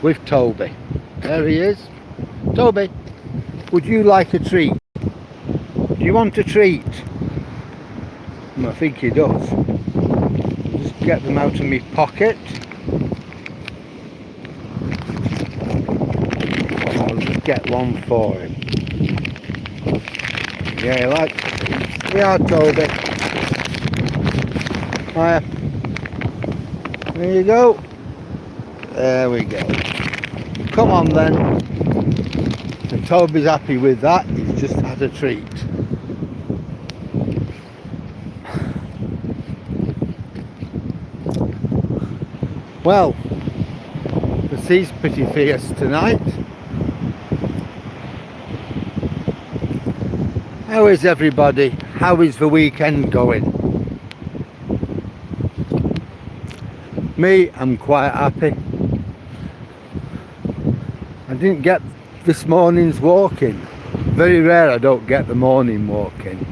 with Toby. There he is. Toby, would you like a treat? Do you want a treat? I think he does. Just get them out of my pocket. I'll just get one for him. Yeah, he likes it. Yeah, Toby. Hiya. There you go. There we go. Come on then. And Toby's happy with that. He's just had a treat. Well, the sea's pretty fierce tonight. How is everybody? How is the weekend going? Me, I'm quite happy. I didn't get this morning's walking. Very rare I don't get the morning walking.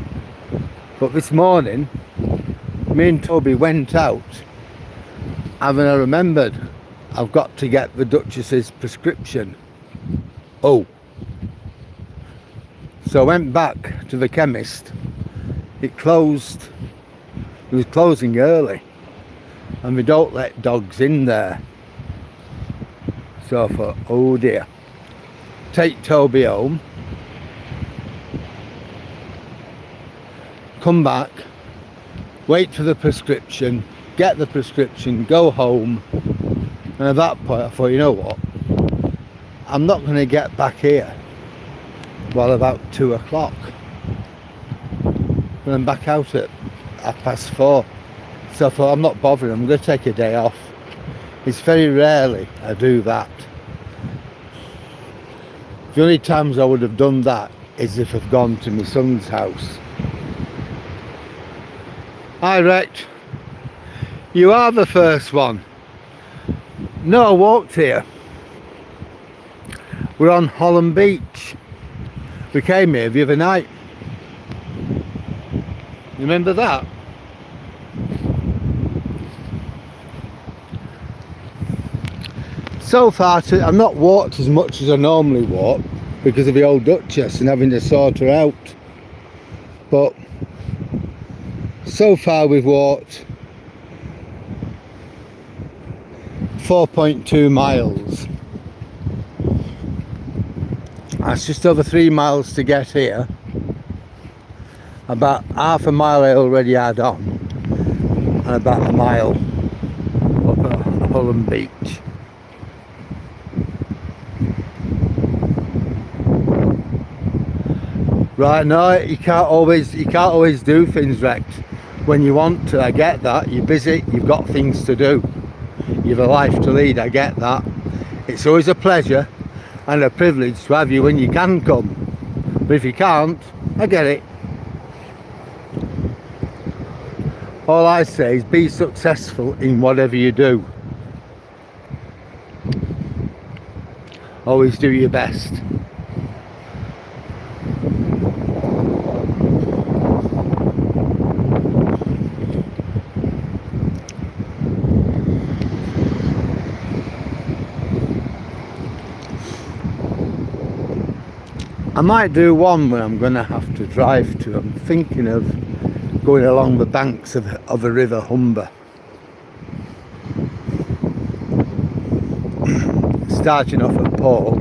But this morning, me and Toby went out, and then I remembered I've got to get the Duchess's prescription. Oh. So I went back to the chemist. It closed. It was closing early. And we don't let dogs in there. So I thought, oh dear. Take Toby home. Come back. Wait for the prescription. Get the prescription. Go home. And at that point I thought, you know what? I'm not going to get back here. Well, about 2 o'clock. And I'm back out at 4:30. So I thought, I'm not bothering, I'm going to take a day off. It's very rarely I do that. The only times I would have done that is if I've gone to my son's house. Hi Rex. You are the first one. No, I walked here. We're on Hollym Beach. We came here the other night. You remember that? So far, I've not walked as much as I normally walk because of the old Duchess and having to sort her out. But so far we've walked 4.2 miles. That's just over 3 miles to get here. About half a mile I already had on, and about a mile up at Hollym Beach. Right, no, you can't always do things, Rex, when you want to. I get that. You're busy, you've got things to do, you've a life to lead. I get that. It's always a pleasure and a privilege to have you when you can come, but if you can't, I get it. All I say is be successful in whatever you do. Always do your best. I might do one when I'm going to have to drive to. I'm thinking of going along the banks of the river Humber. Starting off at Port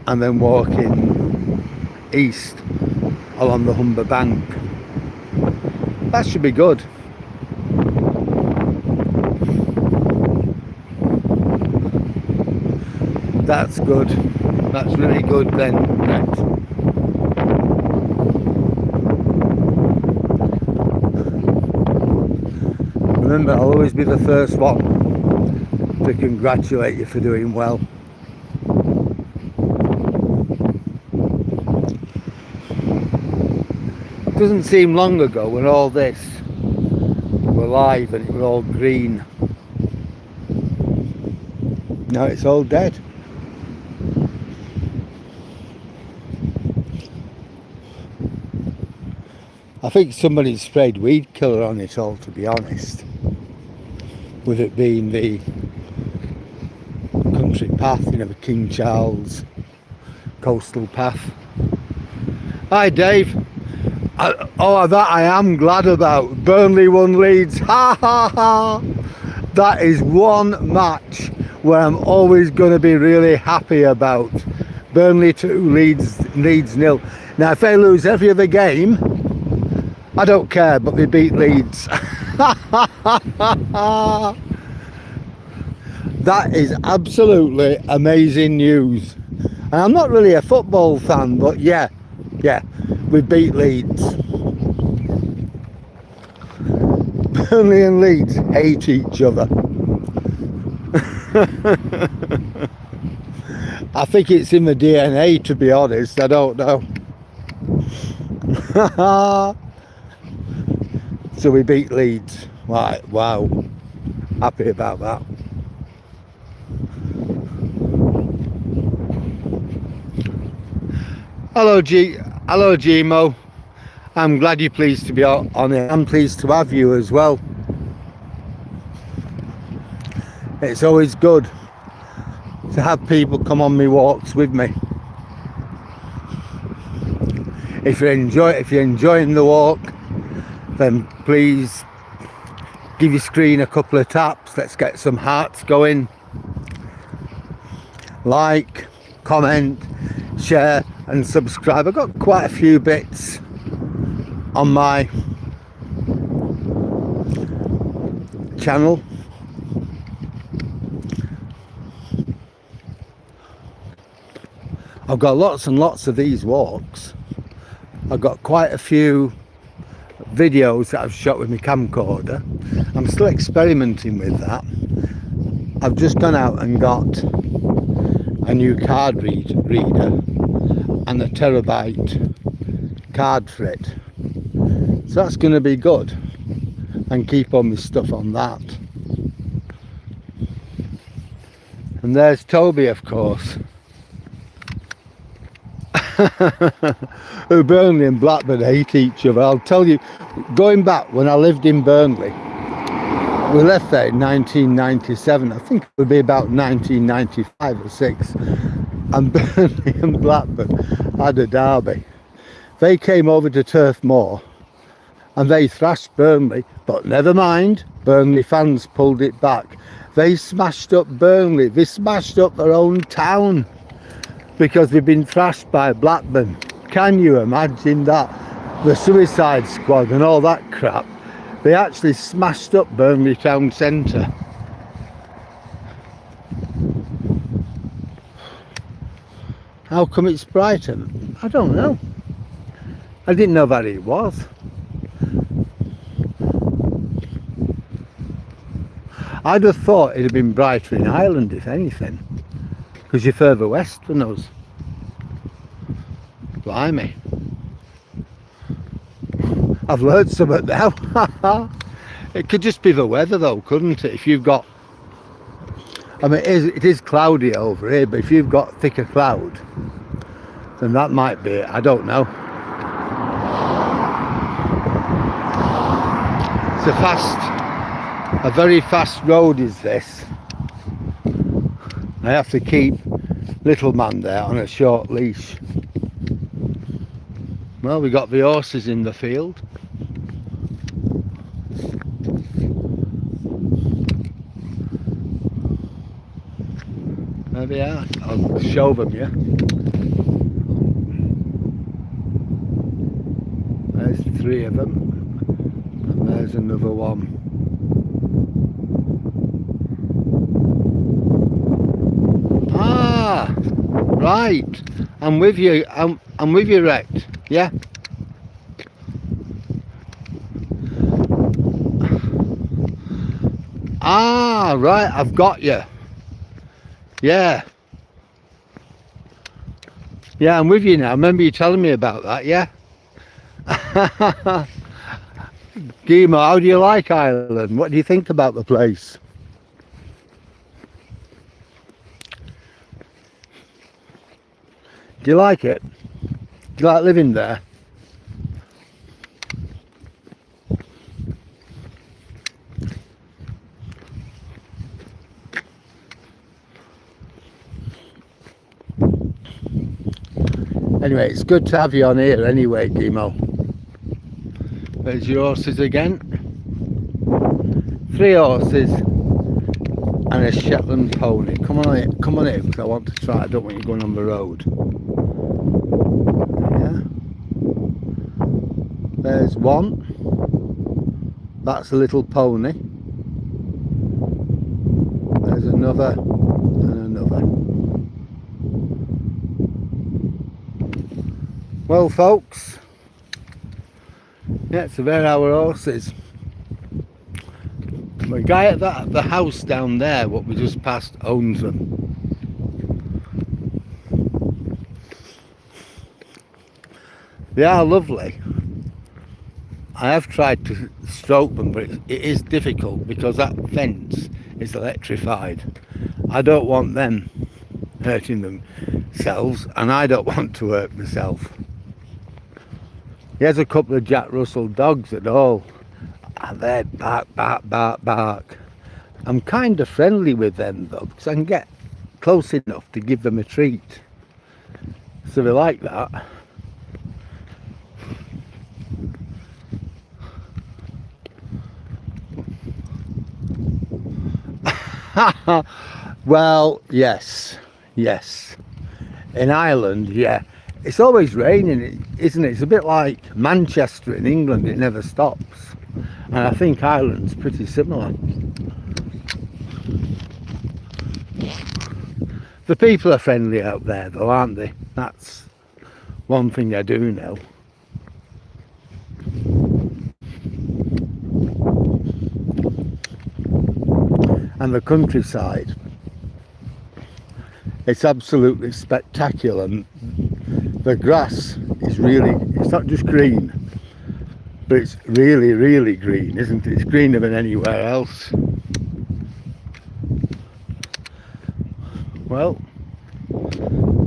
and then walking east along the Humber bank. That should be good. That's good. That's really good then, Rex. Remember, I'll always be the first one to congratulate you for doing well. It doesn't seem long ago when all this were live and it was all green. Now it's all dead. I think somebody sprayed weed killer on it all, to be honest, with it being the country path, you know, the King Charles coastal path. Hi Dave. That I am glad about. Burnley won Leeds. Ha ha ha. That is one match where I'm always going to be really happy about. Burnley 2, Leeds 0. Now if they lose every other game, I don't care, but they beat Leeds. That is absolutely amazing news. And I'm not really a football fan, but yeah, we beat Leeds. Burnley and Leeds hate each other. I think it's in the DNA, to be honest. I don't know. So we beat Leeds. Right, wow. Happy about that. Hello Gmo. I'm glad you're pleased to be on it. I'm pleased to have you as well. It's always good to have people come on my walks with me. If you're enjoying the walk, then please give your screen a couple of taps. Let's get some hearts going. Like, comment, share and subscribe. I've got quite a few bits on my channel. I've got lots and lots of these walks. I've got quite a few videos that I've shot with my camcorder. I'm still experimenting with that. I've just gone out and got a new card reader and a terabyte card for it. So that's going to be good, and keep on my stuff on that. And there's Toby, of course. Who Burnley and Blackburn hate each other. I'll tell you, going back when I lived in Burnley, we left there in 1997. I think it would be about 1995 or 6. And Burnley and Blackburn had a derby. They came over to Turf Moor and they thrashed Burnley, but never mind, Burnley fans pulled it back. They smashed up Burnley. They smashed up their own town because they've been thrashed by Blackburn. Can you imagine that? The Suicide Squad and all that crap. They actually smashed up Burnley town centre. How come it's Brighton? I don't know. I didn't know that it was. I'd have thought it'd have been brighter in Ireland, if anything, because you're further west than us. Blimey. I've learned something now. It could just be the weather though, couldn't it? If you've got, I mean, it is cloudy over here, but if you've got thicker cloud, then that might be it. I don't know. It's a very fast road is this. I have to keep little man there on a short leash. Well, we got the horses in the field. There they are. I'll show them, yeah. There's 3 of them. And there's another one. Ah, right. I'm with you. I'm with you, Rex. Yeah. Ah, right. I've got you. Yeah. Yeah, I'm with you now. I remember you telling me about that. Yeah. Guillermo, how do you like Ireland? What do you think about the place? Do you like it? Do you like living there? Anyway, it's good to have you on here anyway, Demo. There's your horses again. 3 horses and a Shetland pony. Come on in, because I want to try. I don't want you going on the road. Yeah. There's one. That's a little pony. There's another and another. Well, folks, yeah, so they're our horses. The guy at the house down there, what we just passed, owns them. They are lovely. I have tried to stroke them, but it is difficult because that fence is electrified. I don't want them hurting themselves, and I don't want to hurt myself. He has a couple of Jack Russell dogs at all, and they bark, bark, bark, bark. I'm kind of friendly with them though, because I can get close enough to give them a treat. So they like that. Well, yes. In Ireland, yeah, it's always raining, isn't it? It's a bit like Manchester in England, it never stops. And I think Ireland's pretty similar. The people are friendly out there though, aren't they? That's one thing I do know. And the countryside, it's absolutely spectacular. And the grass is really, it's not just green, but it's really, really green, isn't it? It's greener than anywhere else. Well,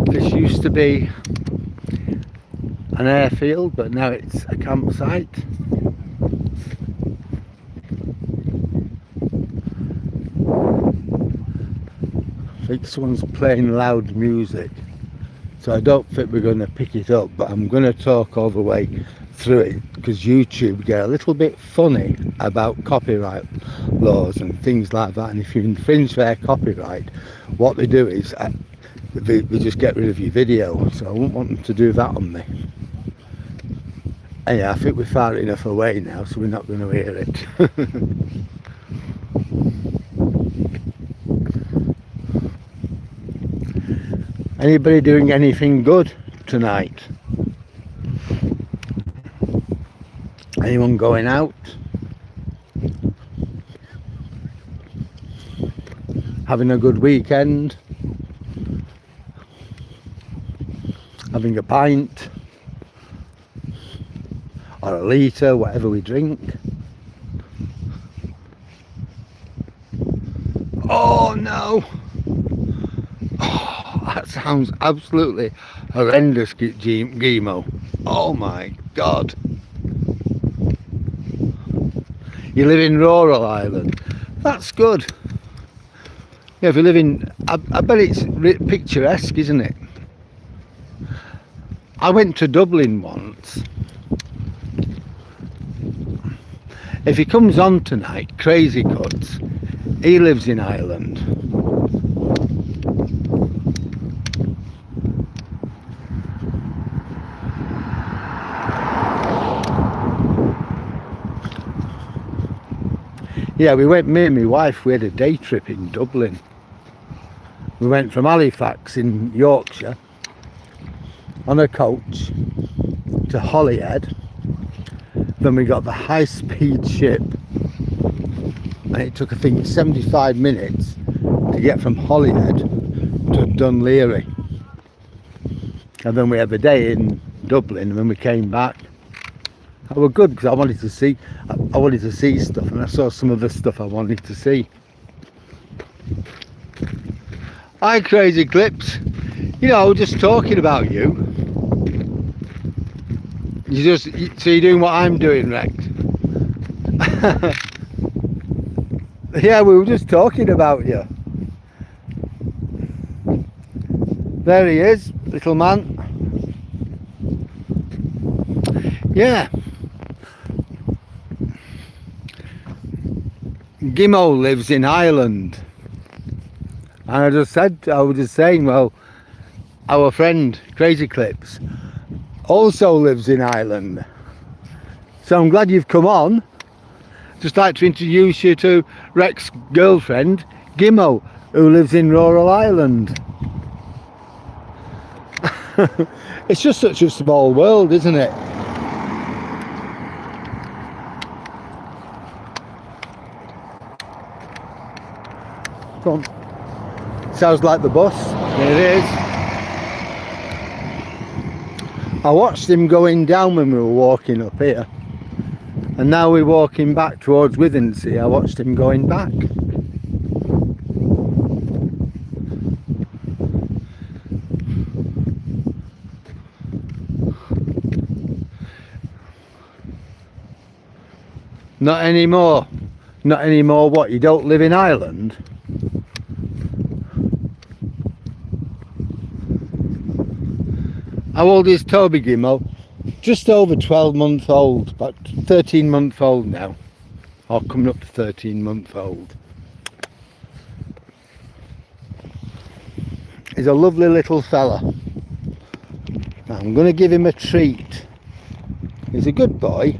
this used to be an airfield, but now it's a campsite. I think someone's playing loud music, so I don't think we're going to pick it up, but I'm going to talk all the way through it because YouTube get a little bit funny about copyright laws and things like that, and if you infringe their copyright, what they do is they just get rid of your video, so I wouldn't want them to do that on me. And yeah, I think we're far enough away now, so we're not going to hear it. Anybody doing anything good tonight? Anyone going out? Having a good weekend? Having a pint? Or a litre, whatever we drink? Oh no! That sounds absolutely horrendous, Gimo. Oh my God. You live in rural Ireland. That's good. Yeah, if you live in, I bet it's picturesque, isn't it? I went to Dublin once. If he comes on tonight, Crazy Cuts, he lives in Ireland. Yeah, we went, me and my wife, we had a day trip in Dublin. We went from Halifax in Yorkshire on a coach to Holyhead. Then we got the high-speed ship, and it took, I think, 75 minutes to get from Holyhead to Dunleary. And then we had the day in Dublin, and then we came back. I was good because I wanted to see stuff, and I saw some of the stuff I wanted to see. Hi, Crazy Clips. You know, just talking about you. So you're doing what I'm doing, Rex? Yeah, we were just talking about you. There he is, little man. Yeah. Gimmo lives in Ireland. And I was just saying, well, our friend Crazy Clips also lives in Ireland. So I'm glad you've come on. Just like to introduce you to Rex's girlfriend, Gimmo, who lives in rural Ireland. It's just such a small world, isn't it? Come on. Sounds like the bus. There it is. I watched him going down when we were walking up here. And now we're walking back towards Withernsea. I watched him going back. Not anymore. Not anymore what? You don't live in Ireland? How old is Toby, Gimmo? Just over 12-month old, about 13-month old now. Or coming up to 13-month old. He's a lovely little fella. I'm going to give him a treat. He's a good boy.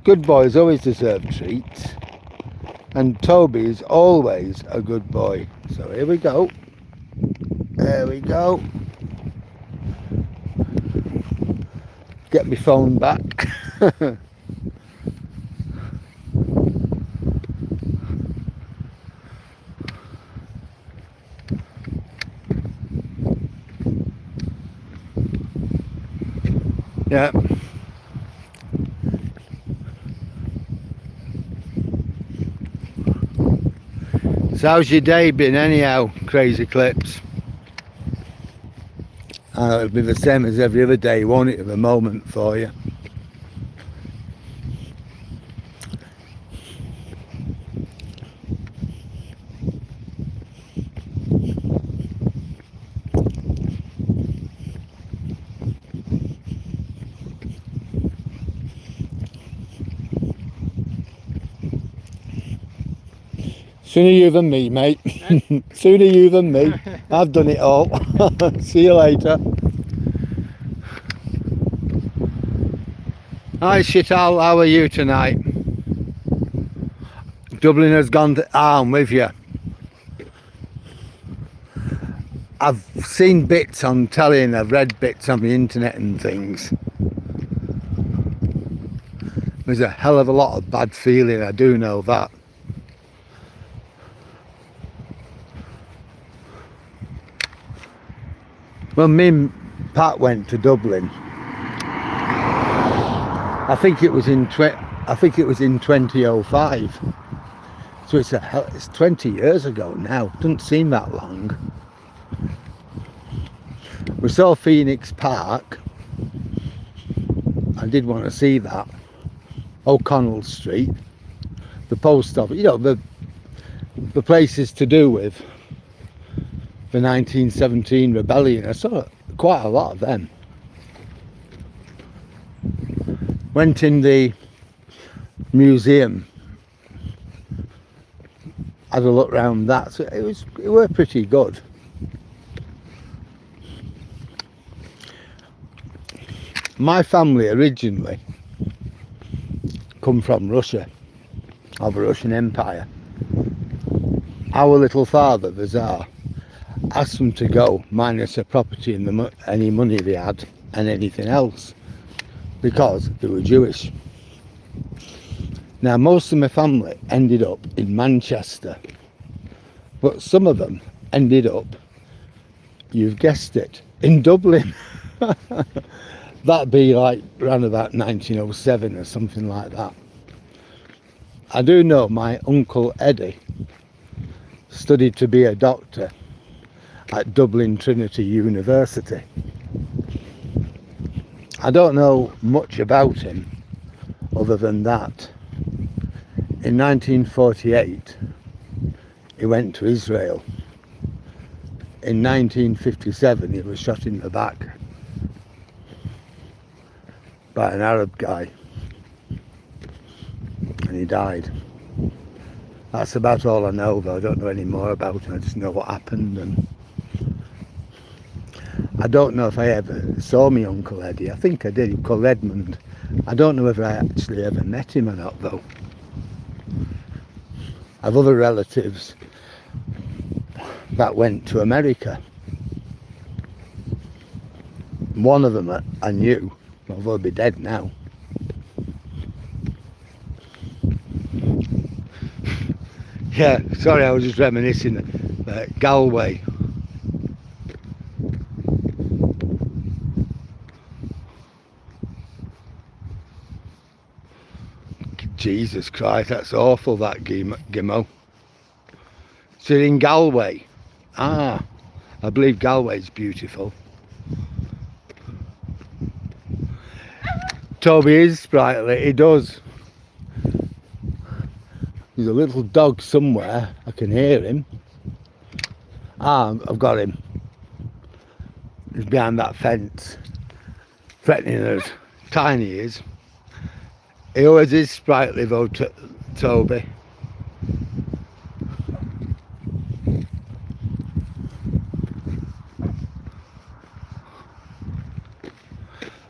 Good boys always deserve treats. And Toby is always a good boy. So here we go. There we go. Get my phone back. Yeah. So how's your day been anyhow, Crazy Clips? It'll be the same as every other day, won't it, at the moment for you? Sooner you than me, mate. Sooner you than me. I've done it all. See you later. Hi Shital, how are you tonight? Dublin has gone to I'm with you. I've seen bits on telly and I've read bits on the internet and things. There's a hell of a lot of bad feeling, I do know that. When me and Pat went to Dublin, I think it was in 2005. So it's 20 years ago now. Doesn't seem that long. We saw Phoenix Park. I did want to see that. O'Connell Street, the post office. You know, the places to do with the 1917 rebellion. I saw quite a lot of them. Went in the museum, had a look around that, so it were pretty good. My family originally come from Russia, of the Russian Empire. Our little father, the Tsar, asked them to go, minus their property and any money they had and anything else, because they were Jewish. Now most of my family ended up in Manchester, but some of them ended up, you've guessed it, in Dublin. That'd be like around about 1907 or something like that. I do know my Uncle Eddie studied to be a doctor at Dublin Trinity University. I don't know much about him other than that. In 1948 he went to Israel. In 1957 he was shot in the back by an Arab guy, and he died. That's about all I know, though. I don't know any more about it. I just know what happened, and I don't know if I ever saw my Uncle Eddie. I think I did. He was called Edmund. I don't know if I actually ever met him or not, though. I've other relatives that went to America. One of them I knew, although they'll be dead now. Yeah, sorry, I was just reminiscing. Galway. Jesus Christ, that's awful, that Gimmo. So in Galway. Ah, I believe Galway's beautiful. Toby is sprightly, he does. There's a little dog somewhere, I can hear him. Ah, I've got him. He's behind that fence, threatening us. Tiny he is. He always is sprightly though, Toby.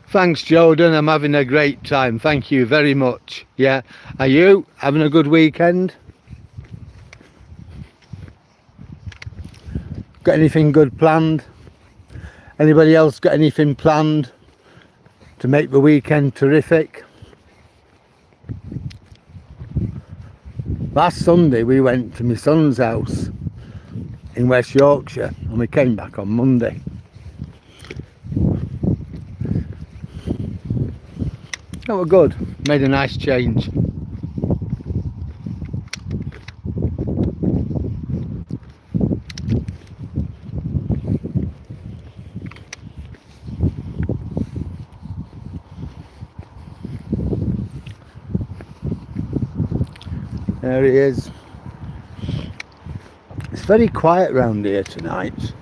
Thanks, Jordan. I'm having a great time. Thank you very much. Yeah. Are you having a good weekend? Got anything good planned? Anybody else got anything planned to make the weekend terrific? Last Sunday we went to my son's house in West Yorkshire and we came back on Monday. That was good, made a nice change. There he is. It's very quiet round here tonight.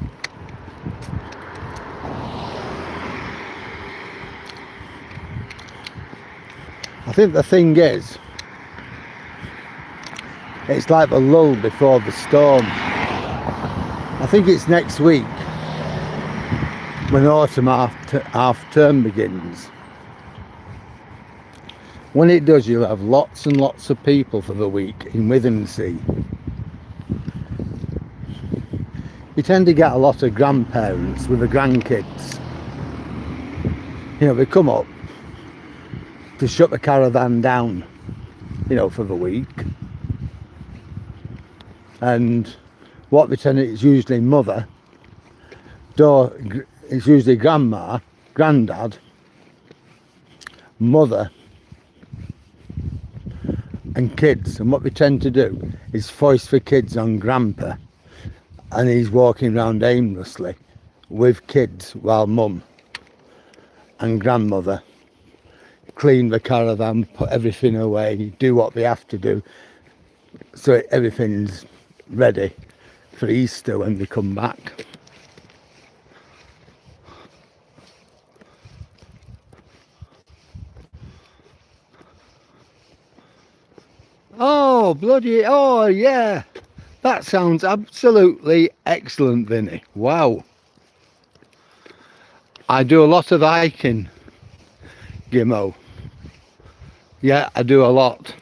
I think the thing is, it's like the lull before the storm. I think it's next week when autumn half term begins. When it does, you'll have lots and lots of people for the week in Withernsea. You tend to get a lot of grandparents with the grandkids. You know, they come up to shut the caravan down, you know, for the week. And what they tend to, it's usually mother, it's usually grandma, granddad, mother, and kids. And what we tend to do is foist the kids on grandpa, and he's walking around aimlessly with kids while mum and grandmother clean the caravan, put everything away, do what they have to do so everything's ready for Easter when they come back. Oh, bloody, oh yeah. That sounds absolutely excellent, Vinny. Wow. I do a lot of hiking, Gimmo. Yeah, I do a lot.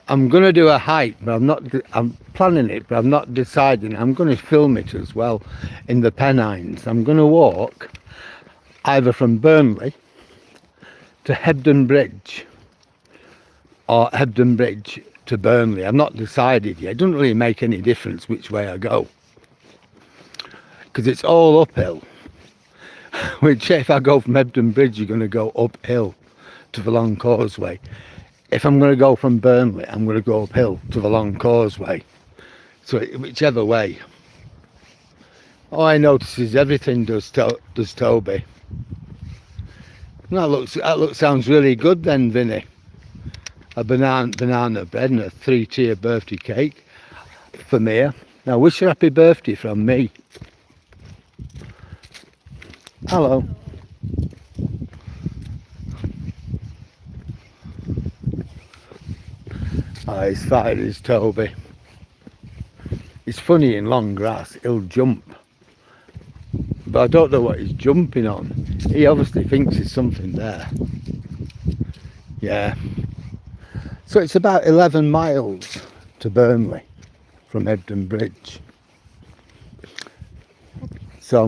I'm going to do a hike, but I'm planning it, but I'm not deciding. I'm going to film it as well in the Pennines. I'm going to walk either from Burnley to Hebden Bridge or Hebden Bridge to Burnley. I'm not decided yet. It doesn't really make any difference which way I go, because it's all uphill. Which if I go from Hebden Bridge, you're going to go uphill to the Long Causeway. If I'm going to go from Burnley, I'm going to go uphill to the Long Causeway. So whichever way. All I notice is everything does Toby. That sounds really good then, Vinny. A banana bread and a 3-tier birthday cake for me. Now wish her happy birthday from me. Hello. Oh, he's fine, is Toby. He's funny in long grass, he'll jump. But I don't know what he's jumping on. He obviously thinks there's something there. Yeah. So it's about 11 miles to Burnley from Hebden Bridge. So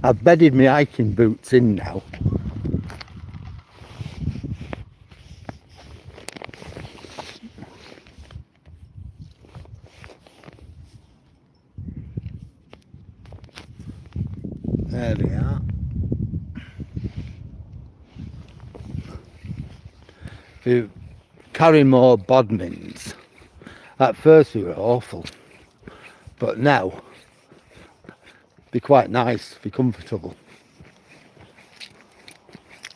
I've bedded my hiking boots in now. There they are. We carry more bodmins. At first we were awful, but now they're quite nice, they're comfortable.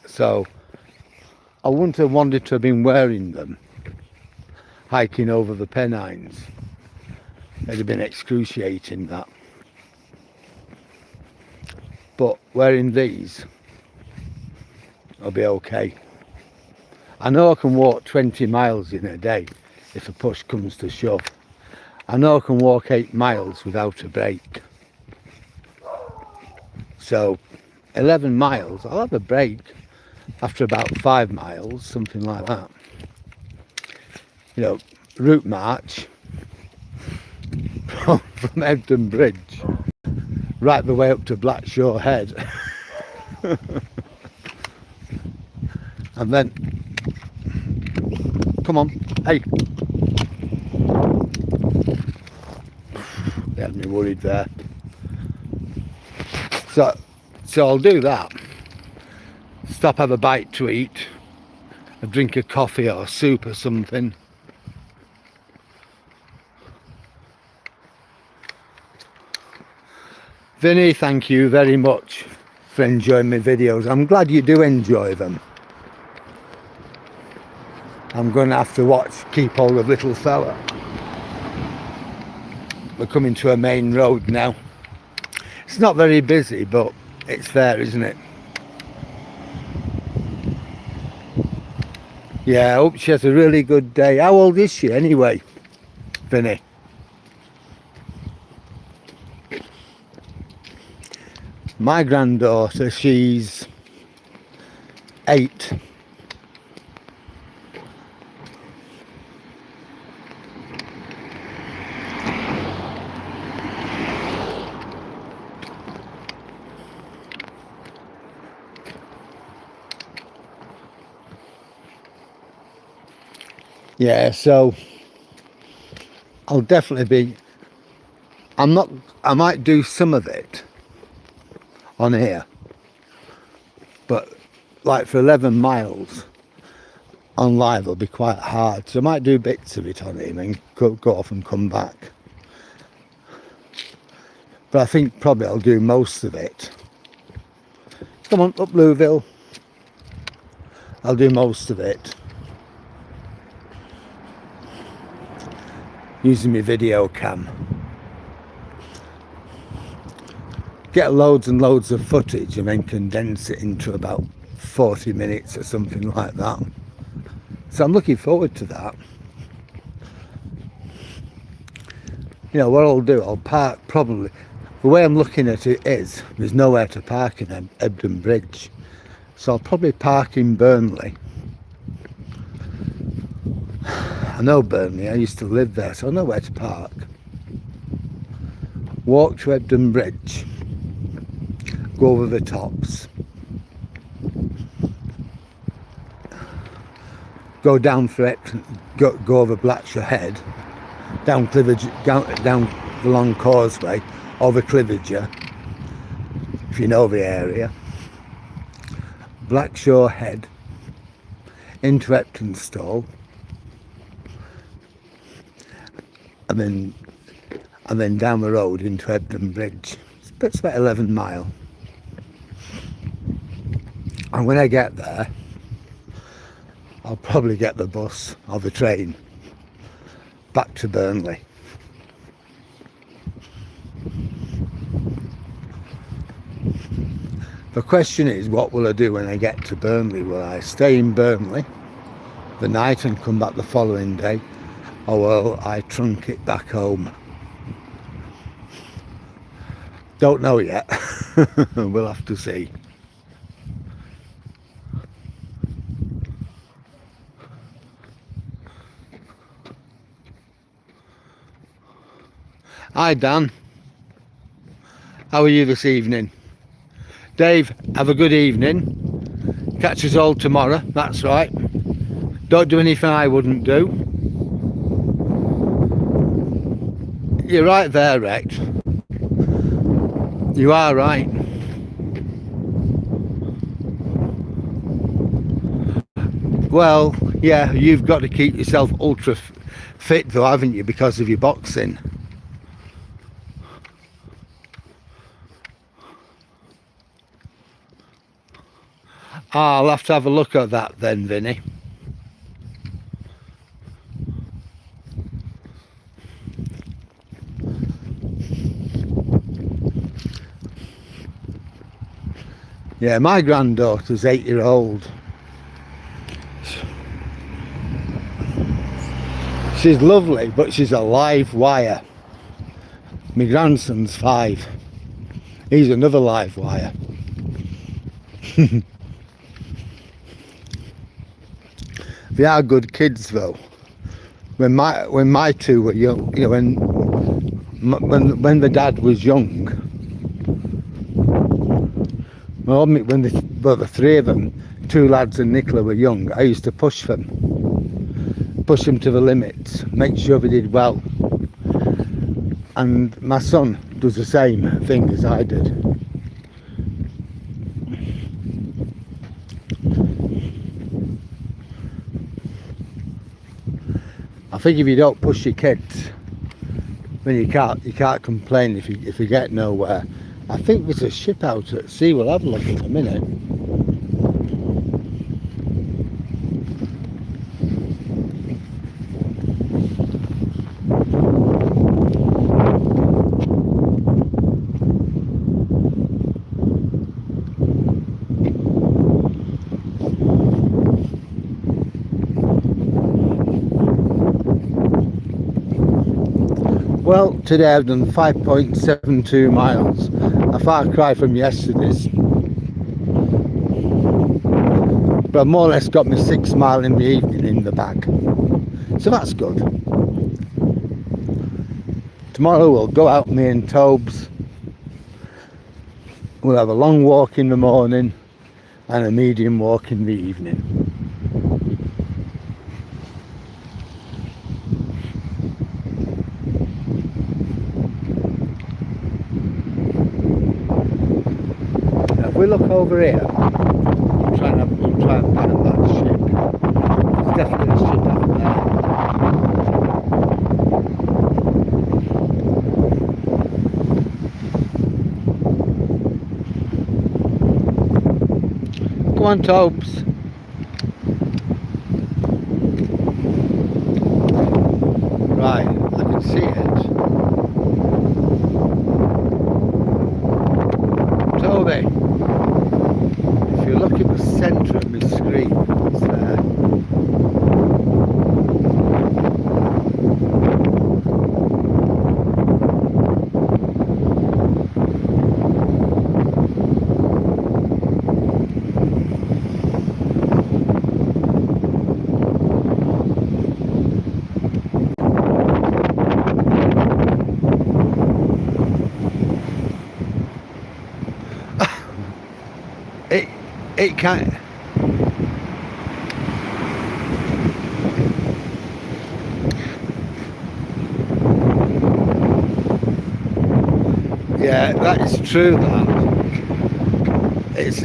So I wouldn't have wanted to have been wearing them hiking over the Pennines. It'd have been excruciating, that. But wearing these, I'll be okay. I know I can walk 20 miles in a day if a push comes to shove. I know I can walk 8 miles without a break. So 11 miles, I'll have a break after about 5 miles, something like that. You know, route march from Hebden Bridge right the way up to Blackshaw Head. And then, come on, hey. They had me worried there. So I'll do that. Stop, have a bite to eat, a drink of coffee or soup or something. Vinny, thank you very much for enjoying my videos. I'm glad you do enjoy them. I'm going to have to keep hold of little fella. We're coming to a main road now. It's not very busy, but it's there, isn't it? Yeah, I hope she has a really good day. How old is she anyway, Vinny? My granddaughter, she's 8. Yeah, so I'll definitely be, I might do some of it on here, but like for 11 miles on live will be quite hard, so I might do bits of it on here and go off and come back. But I think probably I'll do most of it. Come on, up Louisville. I'll do most of it using my video cam. Get loads and loads of footage and then condense it into about 40 minutes or something like that. So I'm looking forward to that. You know what I'll do, I'll park probably, the way I'm looking at it is there's nowhere to park in Hebden Bridge, so I'll probably park in Burnley. I know Burnley, I used to live there, so I know where to park. Walk to Hebden Bridge, go over the tops, go down for it, go over Blackshaw Head, down the long causeway, over Cliviger, if you know the area, Blackshaw Head, into Eptonstall, and then down the road into Hebden Bridge. It's about 11 mile. And when I get there, I'll probably get the bus or the train back to Burnley. The question is, what will I do when I get to Burnley? Will I stay in Burnley the night and come back the following day, or will I trunk it back home? Don't know yet. We'll have to see. Hi Dan, how are you this evening? Dave, have a good evening. Catch us all tomorrow, that's right. Don't do anything I wouldn't do. You're right there, Rex. You are right. Well, yeah, you've got to keep yourself ultra fit though, haven't you, because of your boxing. I'll have to have a look at that then, Vinny. Yeah, my granddaughter's 8-year-old. She's lovely, but she's a live wire. My grandson's 5. He's another live wire. They are good kids though. When my two were young, you know, when the dad was young, when the three of them, 2 lads and Nicola, were young, I used to push them to the limits, make sure they did well. And my son does the same thing as I did. I think if you don't push your kids, then you can't complain if you get nowhere. I think there's a ship out at sea. We'll have a look in a minute. Well, today I've done 5.72 miles, a far cry from yesterday's. But I've more or less got me 6 miles in the evening in the bag. So that's good. Tomorrow we'll go out, me and Tobes. We'll have a long walk in the morning and a medium walk in the evening. If we look over here, we'll try and find that ship. There's definitely a ship out there. Come on, Tobes. Right, I can see it. Toby. If you look at the centre of my screen, it's there. It can't. Yeah, that is true. That it's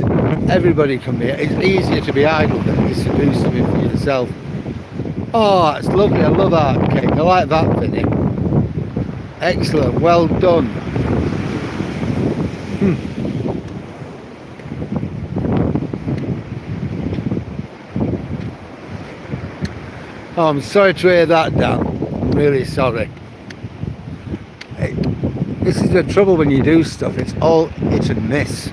everybody can be. It's easier to be idle than it is to do something for yourself. Oh, it's lovely. I love art cake. I like that, Vinny. Excellent. Well done. Oh, I'm sorry to hear that, Dan. I'm really sorry. This is the trouble when you do stuff. It's all hit and miss.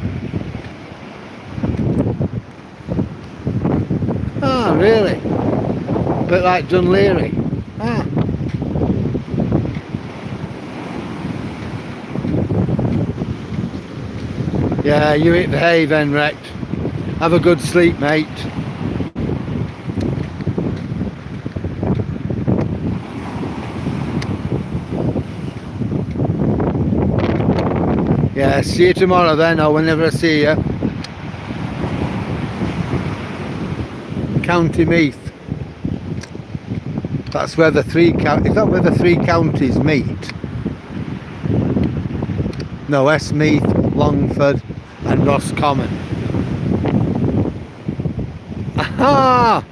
Ah, really? bit like Dunleary. Ah. Yeah, you hit the hay then, Rex. Have a good sleep, mate. Yeah, see you tomorrow then, or whenever I see you. County Meath. That's where the three is that where the three counties meet? No, Westmeath, Longford and Roscommon. Aha!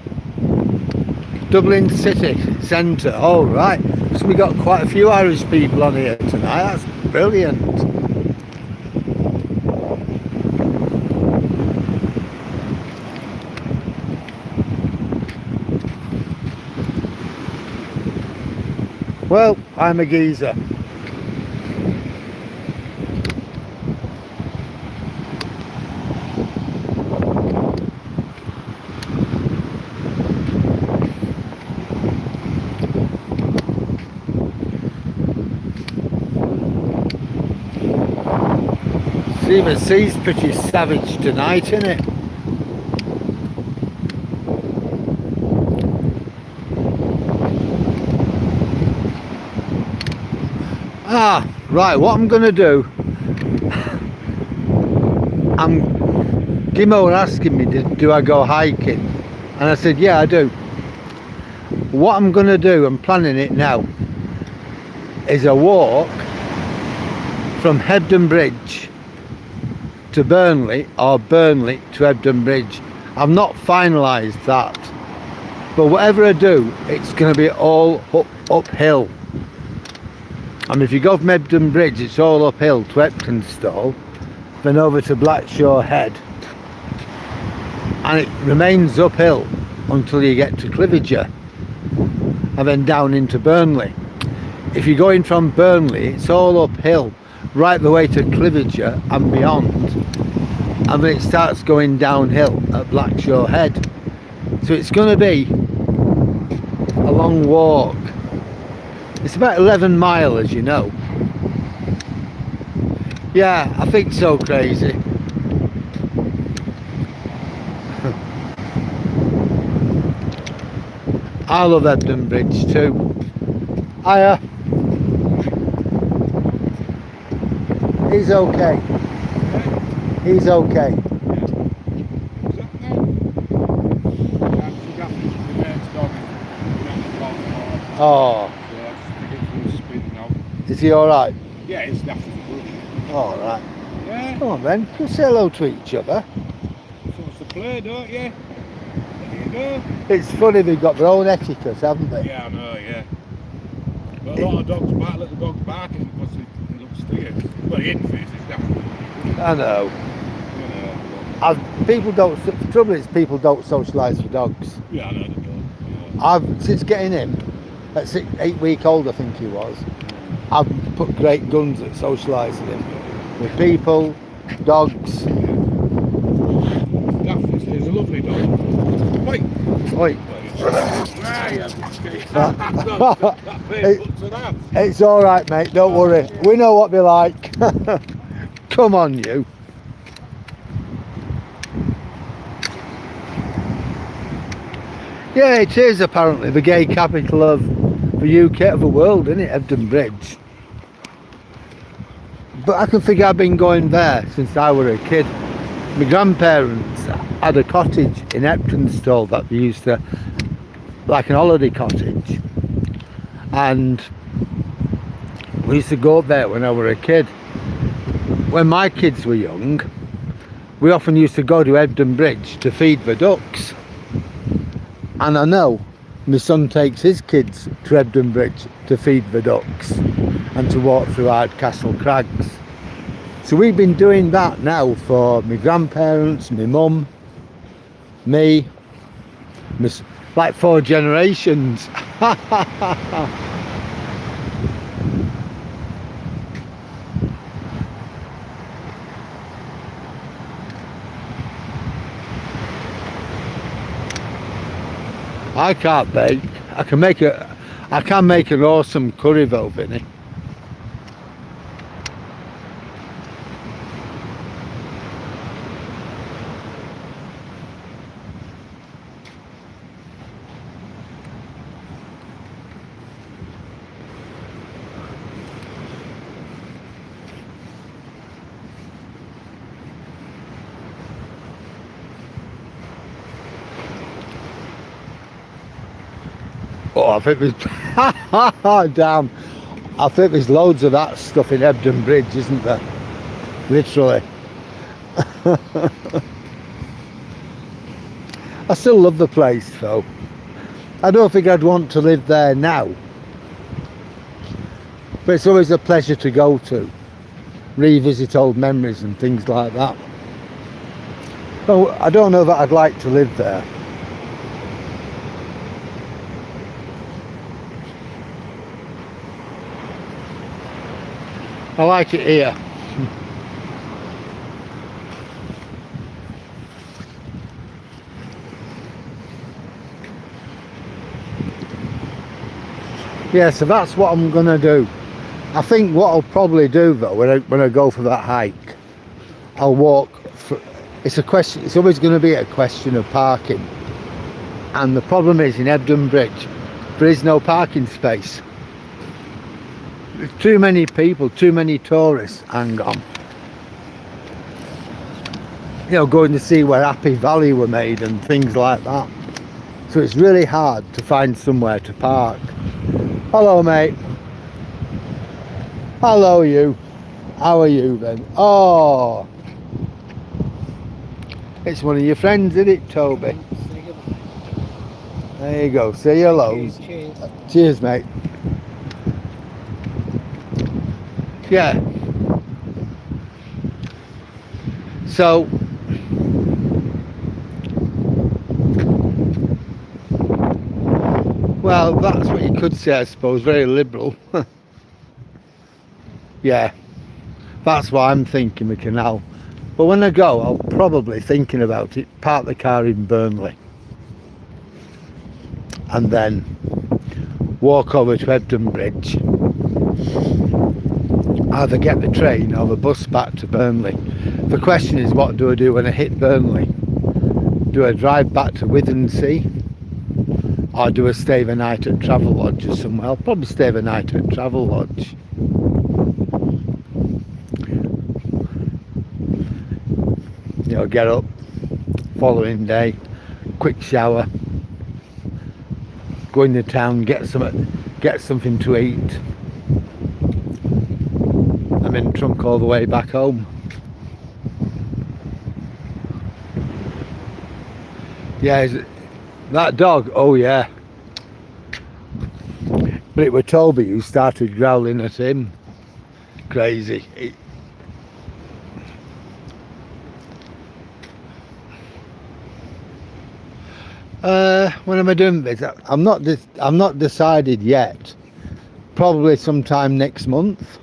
Dublin city centre. All right. So we got quite a few Irish people on here tonight. That's brilliant. Well, I'm a geezer. See, the sea's pretty savage tonight, isn't it? Ah, right, what I'm going to do, Gimo were asking me, do I go hiking? And I said, yeah, I do. What I'm going to do, I'm planning it now, is a walk from Hebden Bridge to Burnley, or Burnley to Hebden Bridge. I've not finalised that, but whatever I do, it's going to be all uphill. I mean, if you go from Hebden Bridge, it's all uphill to Eptonstall, then over to Blackshaw Head, and it remains uphill until you get to Cliviger, and then down into Burnley. If you're going from Burnley, it's all uphill right the way to Cliviger and beyond, and then it starts going downhill at Blackshaw Head. So it's going to be a long walk. It's about 11 miles, as you know. Yeah, I think so, Crazy. I love Hebden Bridge too. Hiya. He's okay. He's okay. Oh. Is he alright? Yeah, it's definitely good. Alright. Yeah. Come on then, we'll say hello to each other. So it's the play, don't you? There you go. It's funny, they've got their own etiquette, haven't they? Yeah, I know, yeah. But a lot of dogs bark, little dogs barking because they look scared. Well, in face, it's definitely. I know. You know. People don't, the trouble is people don't socialise with dogs. Yeah, I know they don't. Since getting him, at 8 week old I think he was, I've put great guns at socialising him. With people, dogs. He's a lovely dog. Wait. Oi. It, it's alright mate, don't worry. We know what they're like. Come on you. Yeah, it is apparently the gay capital of the UK, of the world, isn't it, Hebden Bridge? But I can figure I've been going there since I was a kid. My grandparents had a cottage in Eptonstall that they used to, like an holiday cottage, and we used to go up there when I was a kid. When my kids were young, we often used to go to Hebden Bridge to feed the ducks. And I know my son takes his kids to Hebden Bridge to feed the ducks and to walk through Ardcastle Crags. So we've been doing that now for my grandparents, my mum, me, like 4 generations. I can't bake. I can make an awesome curry though, Vinny. Oh, I think there's damn. I think there's loads of that stuff in Hebden Bridge, isn't there? Literally. I still love the place though. I don't think I'd want to live there now. But it's always a pleasure to go to. Revisit old memories and things like that. Oh, I don't know that I'd like to live there. I like it here. Yeah, so that's what I'm gonna do. I think what I'll probably do though, when I go for that hike, I'll walk. It's a question. It's always going to be a question of parking, and the problem is in Hebden Bridge, there is no parking space. There's too many people, too many tourists. Hang on. You know, going to see where Happy Valley were made and things like that. So it's really hard to find somewhere to park. Hello, mate. Hello, you. How are you then? Oh, it's one of your friends, isn't it, Toby? There you go. Say hello. Cheers. Cheers, mate. Yeah. So well, that's what you could say, I suppose. Very liberal. Yeah, that's what I'm thinking, the canal. But when I go, I'll probably, thinking about it, park the car in Burnley and then walk over to Hebden Bridge, either get the train or the bus back to Burnley. The question is, what do I do when I hit Burnley? Do I drive back to Withernsea, or do I stay the night at Travel Lodge or somewhere? I'll probably stay the night at Travel Lodge. You know, get up following day, quick shower, go into town, get something to eat. I'm in the trunk all the way back home. Yeah, is it, that dog? Oh yeah. But it was Toby who started growling at him. Crazy. When am I doing this? I'm not decided yet. Probably sometime next month.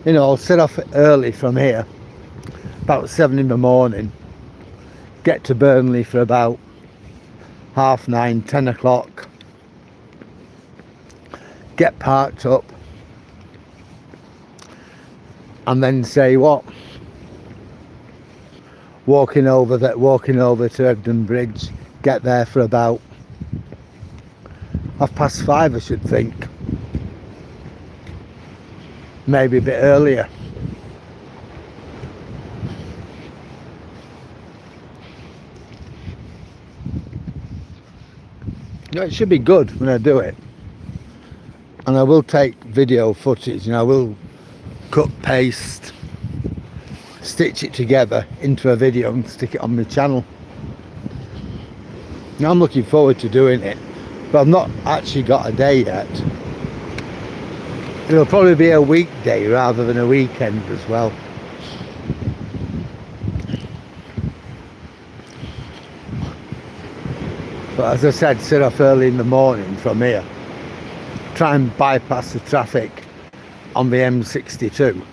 You know, I'll set off early from here, about 7 in the morning. Get to Burnley for about 9:30, 10 o'clock. Get parked up, and then say what? Walking over to Hebden Bridge. Get there for about 5:30, I should think. Maybe a bit earlier. You know, it should be good when I do it. And I will take video footage, and I will cut, paste, stitch it together into a video and stick it on my channel. Now I'm looking forward to doing it, but I've not actually got a day yet. It'll probably be a weekday rather than a weekend as well. But as I said, set off early in the morning from here. Try and bypass the traffic on the M62.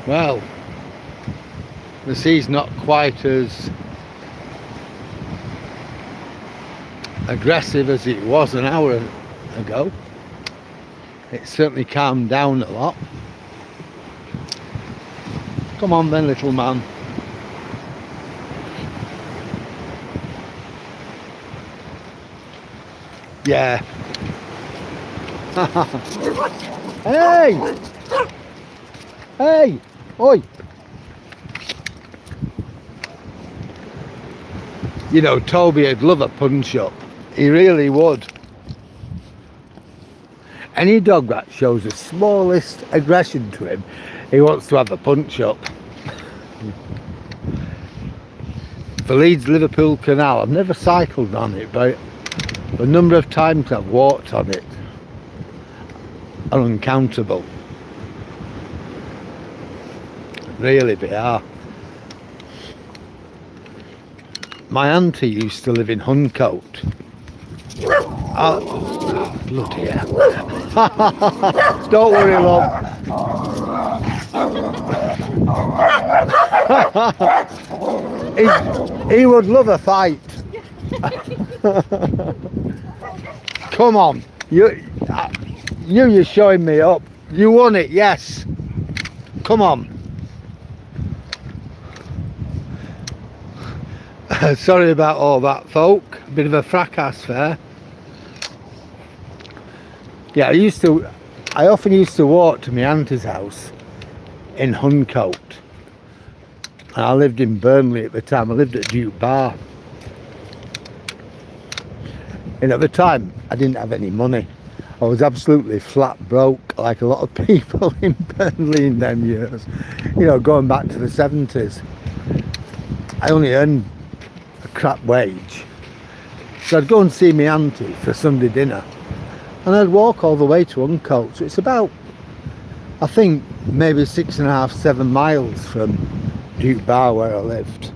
Well, the sea's not quite as aggressive as it was an hour ago. It's certainly calmed down a lot. Come on then, little man. Yeah. Hey! Hey! Oi! You know, Toby would love a punch-up. He really would. Any dog that shows the smallest aggression to him, he wants to have a punch-up. The Leeds-Liverpool Canal, I've never cycled on it, but the number of times I've walked on it are uncountable. Really, they are. My auntie used to live in Huncote. Oh, bloody hell. Don't worry, love. he would love a fight. Come on. You're showing me up. You won it, yes. Come on. Sorry about all that, folk. Bit of a fracas there. Yeah, I often used to walk to my auntie's house in Huncote. And I lived in Burnley at the time. I lived at Duke Bar. And at the time, I didn't have any money. I was absolutely flat broke, like a lot of people in Burnley in them years. You know, going back to the 70s. I only earned a crap wage. So I'd go and see my auntie for Sunday dinner. And I'd walk all the way to Huncote. So it's about, I think, maybe 6.5, 7 miles from Duke Bar where I lived.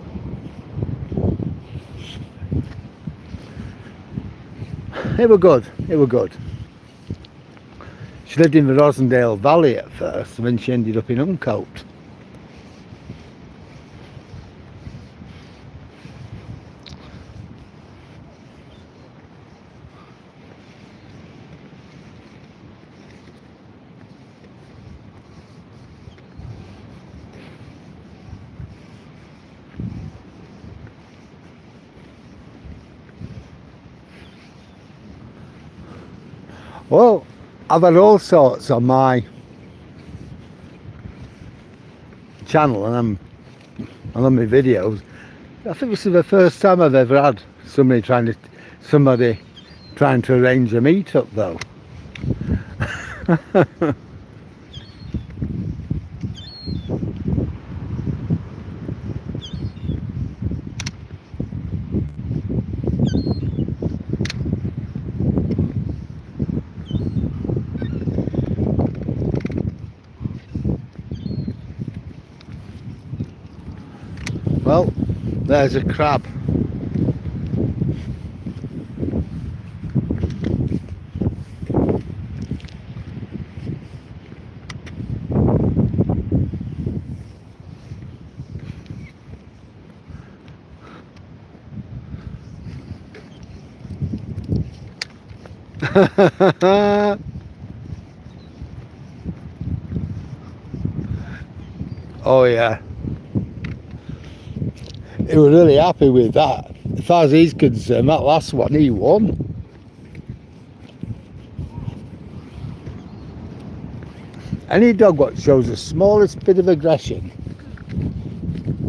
It were good, it were good. She lived in the Rosendale Valley at first, and then she ended up in Huncote. Well, I've had all sorts on my channel and on my videos. I think this is the first time I've ever had somebody trying to arrange a meet-up though. Well, there's a crab. Oh yeah. He was really happy with that. As far as he's concerned, that last one he won. Any dog what shows the smallest bit of aggression,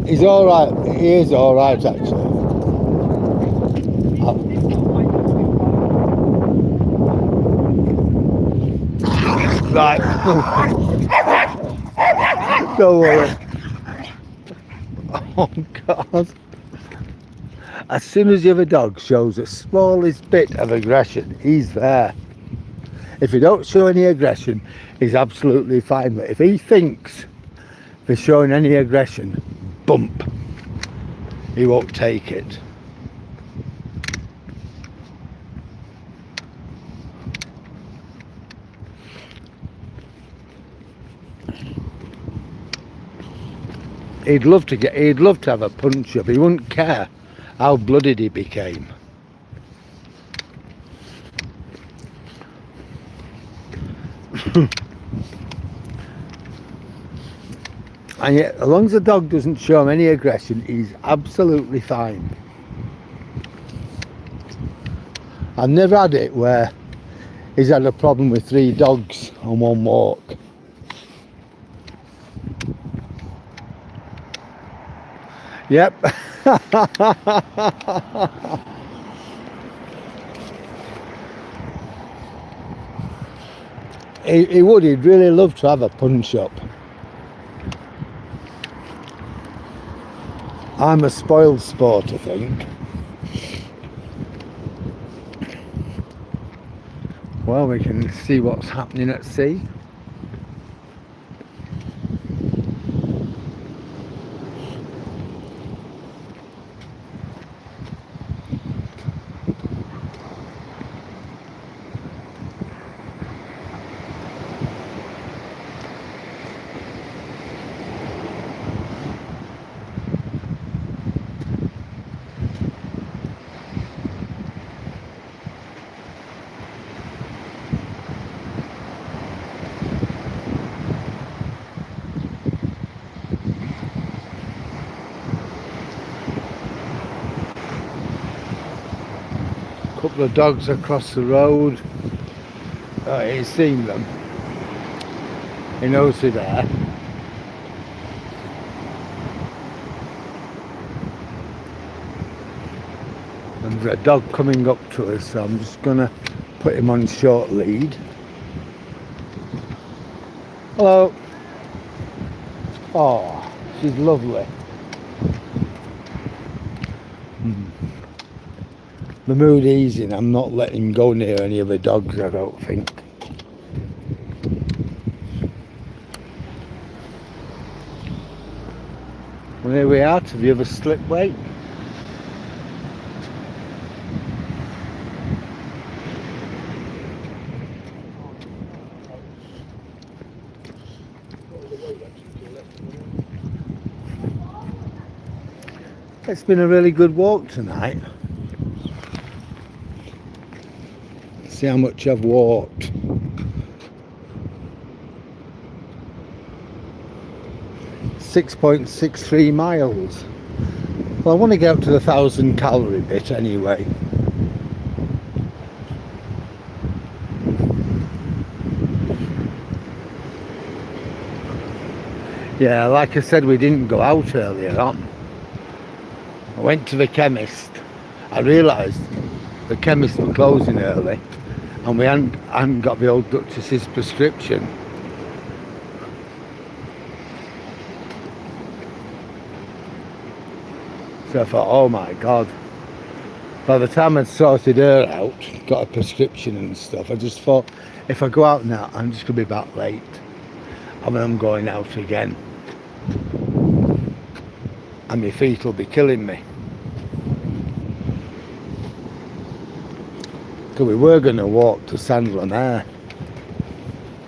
he's alright. He is alright actually. Right. Don't worry. Oh God. As soon as the other dog shows the smallest bit of aggression, he's there. If he don't show any aggression, he's absolutely fine. But if he thinks they're showing any aggression, bump, he won't take it. He'd love to have a punch up. He wouldn't care how blooded he became. And yet, as long as the dog doesn't show him any aggression, he's absolutely fine. I've never had it where he's had a problem with 3 dogs on one walk. Yep. He'd really love to have a punch up. I'm a spoiled sport, I think. Well, we can see what's happening at sea. Couple of dogs across the road. He's seen them. He knows they're there. And there's a dog coming up to us, so I'm just gonna put him on short lead. Hello. Oh, she's lovely. The mood easing, I'm not letting him go near any of the dogs, I don't think. Well, here we are to the other slipway. It's been a really good walk tonight. See how much I've walked. .63 miles. Well, I want to get up to the 1,000 calorie bit anyway. Yeah, like I said, we didn't go out earlier on. I went to the chemist. I realised the chemist were closing early and we hadn't got the old Duchess's prescription. So I thought, oh my God. By the time I'd sorted her out, got a prescription and stuff, I just thought, if I go out now, I'm just going to be back late. And then I'm going out again. And my feet will be killing me. So we were going to walk to Saint-Lemaire.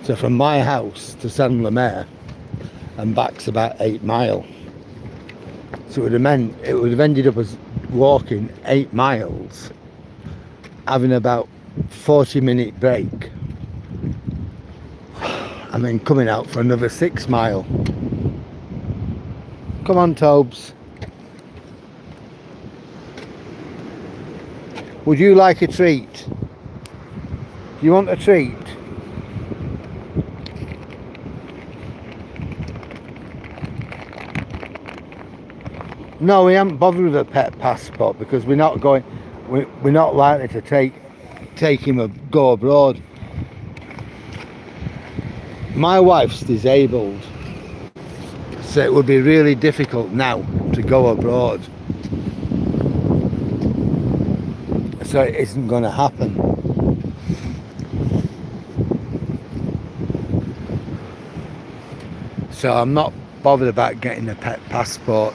So from my house to Saint-Lemaire and back's about 8 miles. So it would have ended up as walking 8 miles, having about 40-minute break, and then coming out for another 6 mile. Come on, Tobes. Would you like a treat? Do you want a treat? No, we haven't bothered with a pet passport because we're not likely to take him a go abroad. My wife's disabled, so it would be really difficult now to go abroad. So it isn't going to happen. So I'm not bothered about getting a pet passport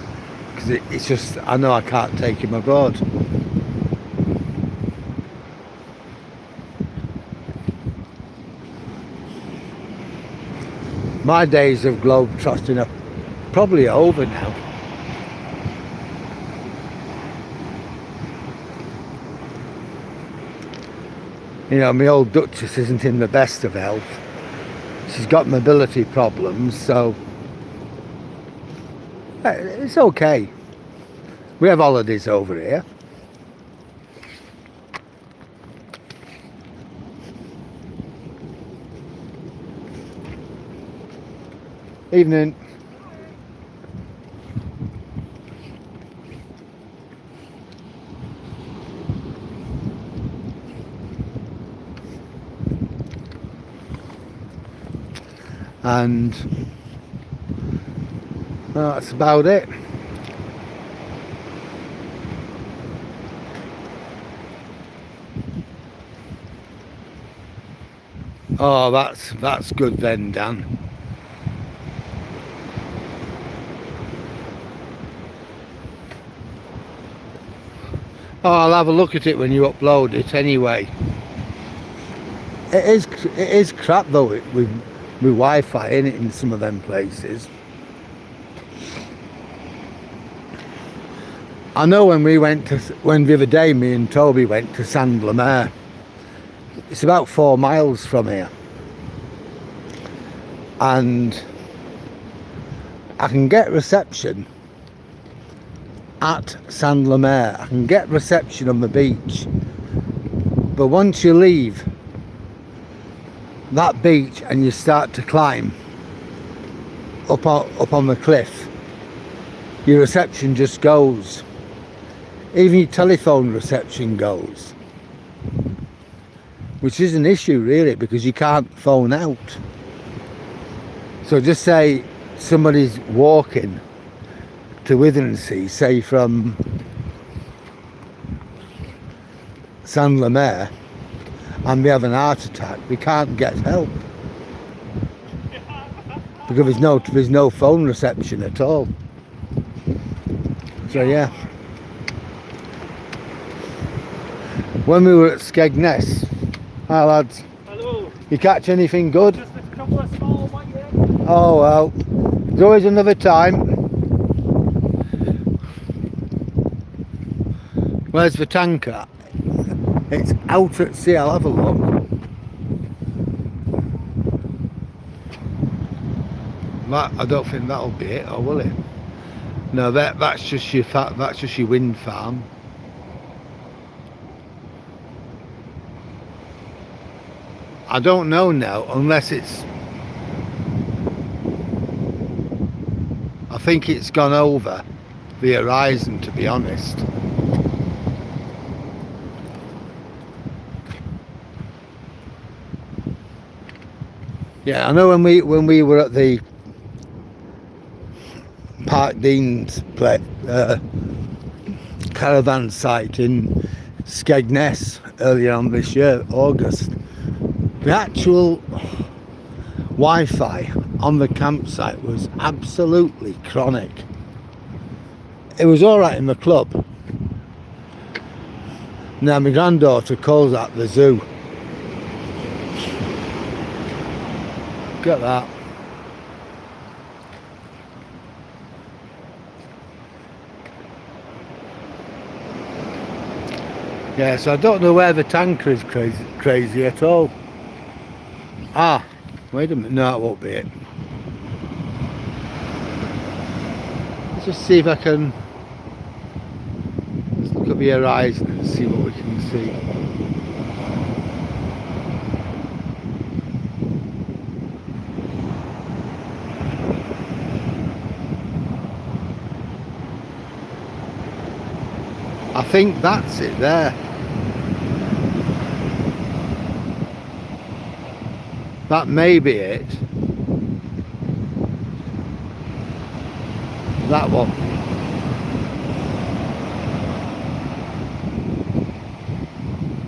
because it's just, I know I can't take him abroad. My days of globe-trotting probably over now. You know, my old Duchess isn't in the best of health. She's got mobility problems, so it's okay. We have holidays over here. Evening. And that's about it. Oh, that's good then, Dan. Oh, I'll have a look at it when you upload it anyway. It is crap though with Wi-Fi in it in some of them places. I know when the other day me and Toby went to Sandlemere. It's about 4 miles from here, and I can get reception at Sandlemere. I can get reception on the beach, but once you leave that beach and you start to climb up on the cliff, your reception just goes. Even your telephone reception goes, which is an issue really, because you can't phone out. So just say somebody's walking to Withernsea, say from Sandlemere, and they have an heart attack, we can't get help because there's no phone reception at all. So yeah, when we were at Skegness, hi lads. Hello. You catch anything good? Just a couple of small ones, yeah. Oh well, there's always another time. Where's the tanker? It's out at sea. I'll have a look. I don't think that'll be it, or will it? No, that's just your wind farm. I don't know now, unless it's. I think it's gone over the horizon, to be honest. Yeah, I know when we were at the Park Dean's caravan site in Skegness earlier on this year, August, the actual Wi-Fi on the campsite was absolutely chronic. It was alright in the club. Now my granddaughter calls that the zoo. Look at that. Yeah, so I don't know where the tanker is crazy at all. Ah, wait a minute. No, it won't be it. Let's just see if I can. Let's look at the horizon and see what we can see. I think that's it there. That may be it. That one.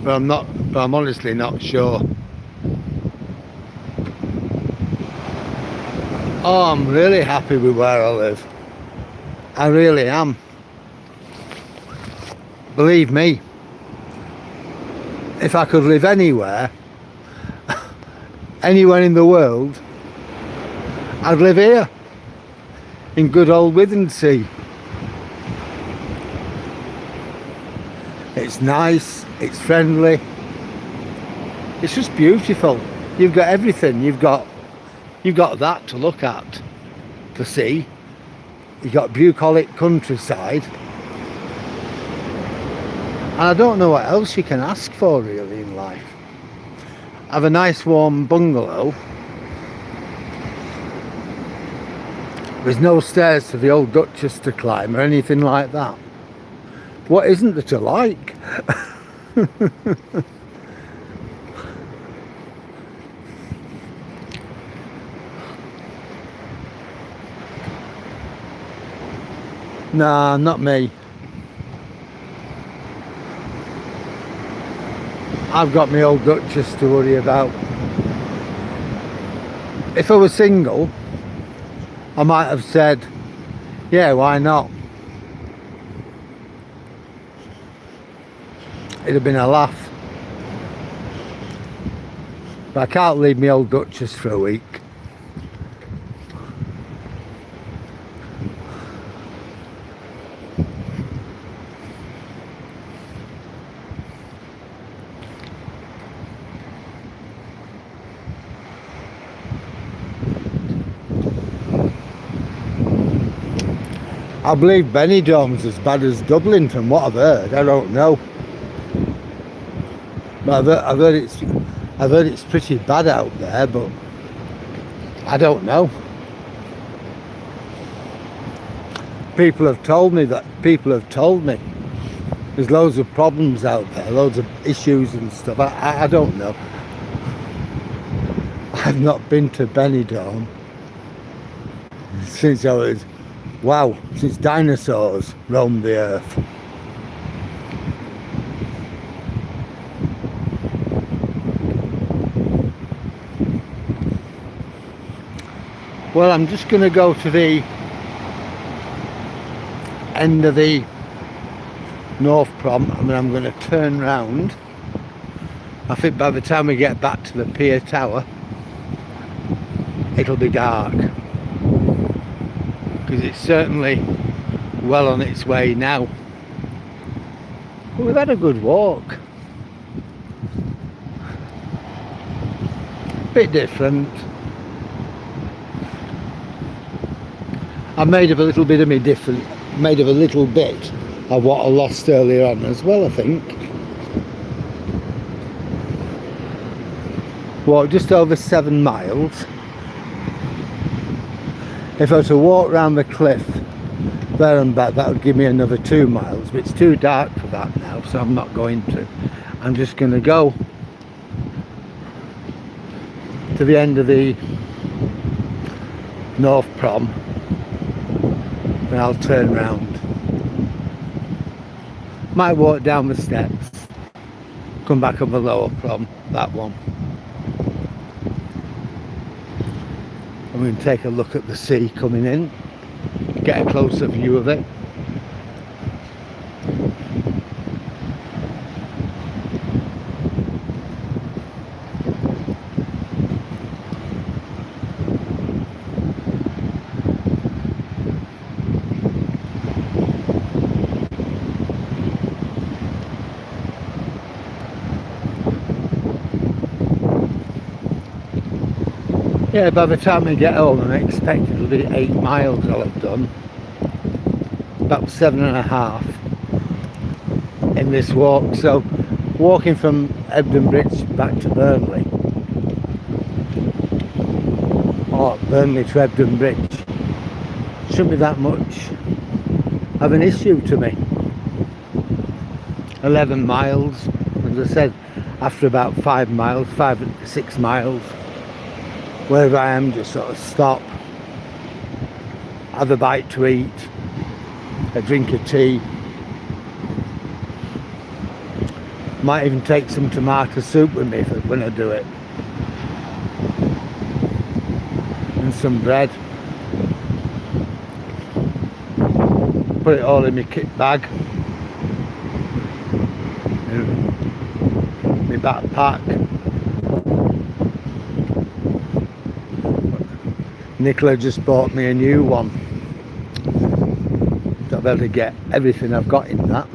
But I'm honestly not sure. Oh, I'm really happy with where I live. I really am. Believe me, if I could live anywhere in the world, I'd live here. in good old Withernsea. It's nice, it's friendly, it's just beautiful. You've got everything. You've got that to look at, to see. You've got bucolic countryside, and I don't know what else you can ask for really in life. Have a nice warm bungalow. There's no stairs to the old Duchess to climb or anything like that. What isn't there to like? Nah, not me. I've got my old Duchess to worry about. If I was single, I might have said, yeah, why not? It'd have been a laugh. But I can't leave my old Duchess for a week. I believe Benidorm's as bad as Dublin from what I've heard. I don't know. But I've heard it's pretty bad out there, but I don't know. People have told me there's loads of problems out there, loads of issues and stuff. I don't know. I've not been to Benidorm since since dinosaurs roamed the earth. Well, I'm just going to go to the end of the North Prom, and then I'm going to turn round. I think by the time we get back to the Pier Tower, it'll be dark, because it's certainly well on its way now. But we've had a good walk. Bit different. I made of a little bit of what I lost earlier on as well, I think. Walked just over 7 miles. If I were to walk round the cliff there and back, that would give me another 2 miles, but it's too dark for that now, so I'm not going to. I'm just going to go to the end of the North Prom, and I'll turn round. Might walk down the steps, come back up the Lower Prom, that one. I'm going to take a look at the sea coming in, get a closer view of it. Yeah, by the time I get home, I expect it'll be 8 miles I'll have done. About 7.5 in this walk. So, walking from Hebden Bridge back to Burnley, or Burnley to Hebden Bridge, shouldn't be that much of an issue to me. 11 miles, as I said, after about 5 miles, 5 or 6 miles. Wherever I am, just sort of stop, have a bite to eat, a drink of tea. Might even take some tomato soup with me when I do it. And some bread. Put it all in my kit bag. In my backpack. Nicola just bought me a new one. So I better get everything I've got in that.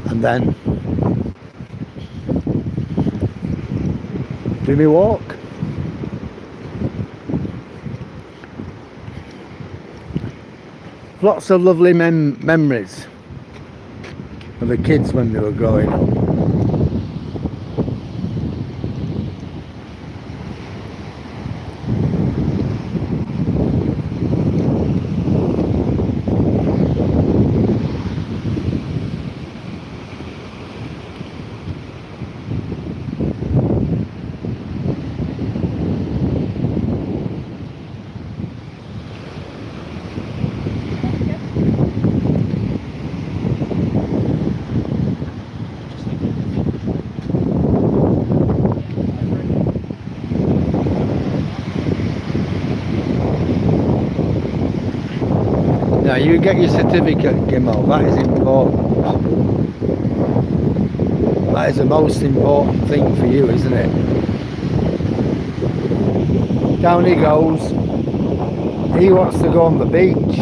And then do me walk. Lots of lovely memories of the kids when they were growing up. Now you get your certificate, Gimmo, that is important. That is the most important thing for you, isn't it? Down he goes. He wants to go on the beach.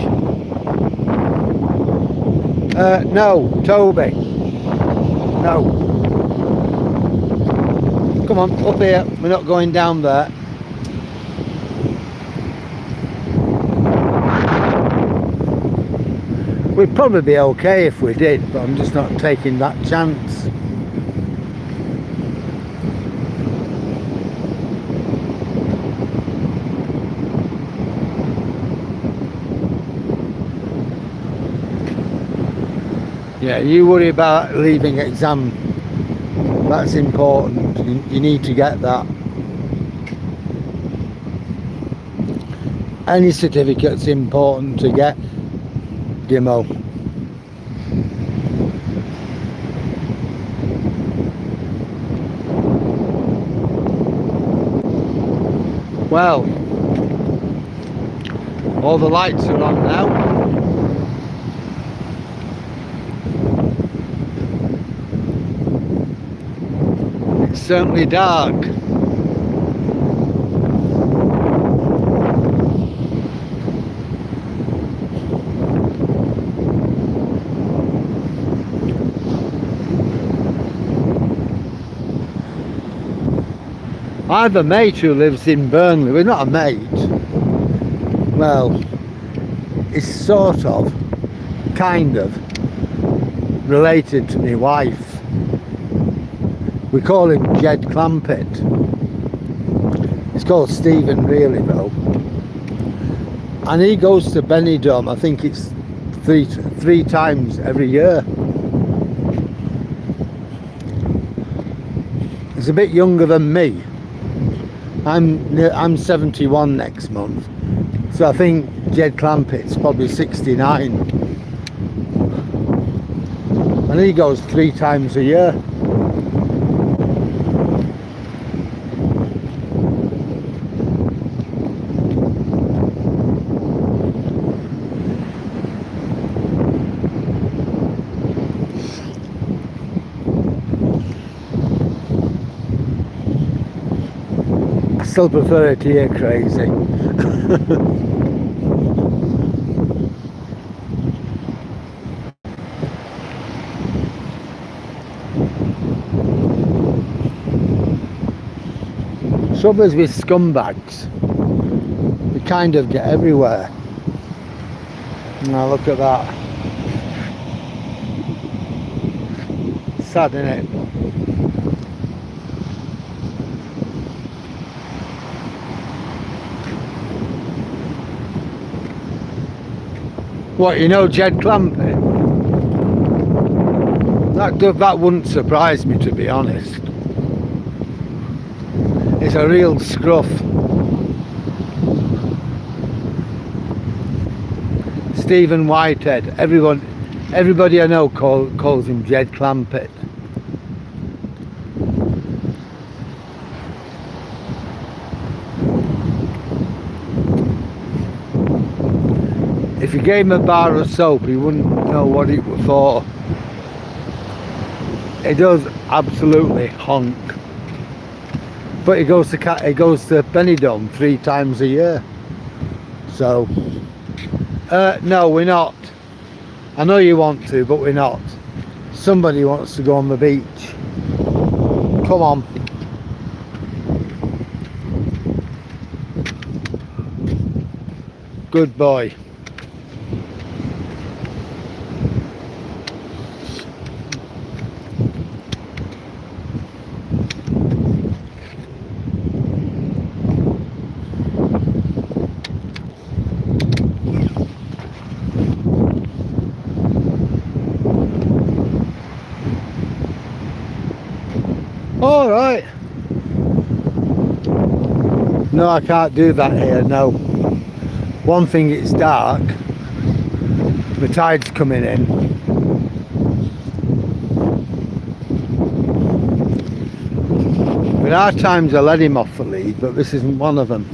No, Toby. No. Come on, up here. We're not going down there. We'd probably be okay if we did, but I'm just not taking that chance. Yeah, you worry about leaving exam. That's important. You need to get that. Any certificate's important to get, Gimmo. Well, all the lights are on now. It's certainly dark. I have a mate who lives in Burnley. We're not a mate. Well, he's sort of, kind of, related to my wife. We call him Jed Clampett. He's called Stephen really though. And he goes to Benidorm, I think it's three times every year. He's a bit younger than me. I'm 71 next month, so I think Jed Clampett's probably 69, and he goes 3 times a year. Still prefer it here, crazy. Trouble is with scumbags, they kind of get everywhere. Now look at that. Sad, isn't it? What, you know Jed Clampett? That wouldn't surprise me, to be honest. It's a real scruff. Stephen Whitehead. Everybody I know calls him Jed Clampett. If you gave him a bar of soap, he wouldn't know what it was for. He does absolutely honk. But he goes to Benidorm 3 times a year. So, no, we're not. I know you want to, but we're not. Somebody wants to go on the beach. Come on. Good boy. All right. No, I can't do that here, no. One thing, it's dark. The tide's coming in. There are times I let him off the lead, but this isn't one of them.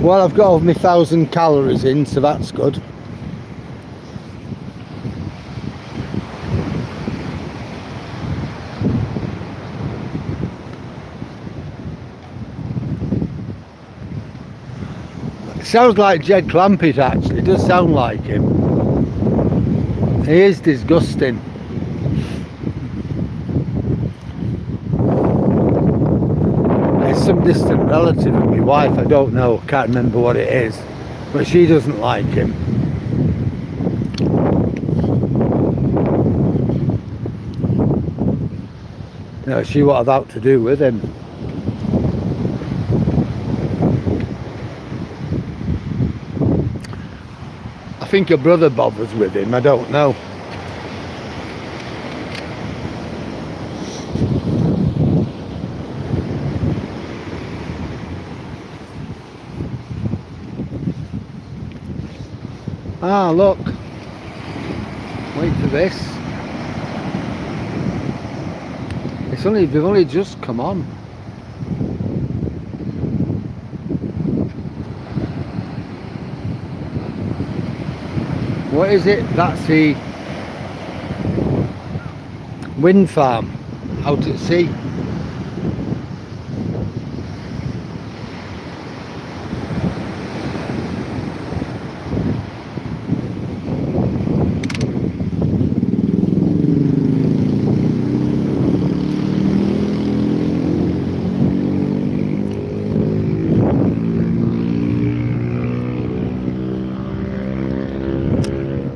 Well, I've got over my 1,000 calories in, so that's good. It sounds like Jed Clampett, actually. It does sound like him. He is disgusting. It's some distant relative of my wife, I don't know, can't remember what it is, but she doesn't like him. No, she won't have out to do with him. I think her brother bothers with him, I don't know. Ah, look. Wait for this. They've only just come on. What is it? That's the wind farm out at sea.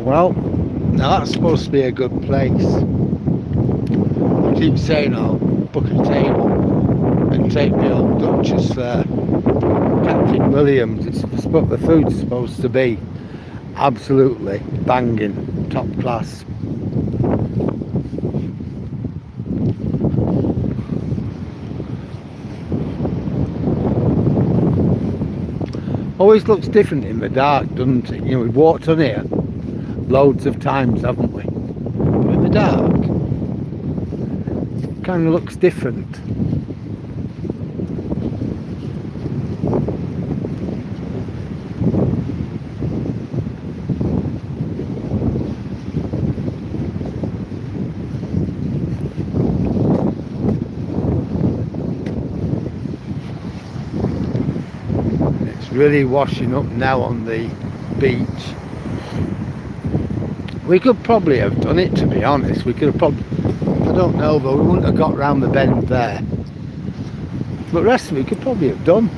Well, now that's supposed to be a good place. I keep saying I'll book a table and take the old Duchess there. Captain Williams, the food's supposed to be absolutely banging, top class. Always looks different in the dark, doesn't it? You know, we've walked on here loads of times, haven't we? But in the dark, it kind of looks different. It's really washing up now on the beach. We could probably have done it, to be honest. We could have probably, I don't know, but we wouldn't have got round the bend there. But the rest of it we could probably have done.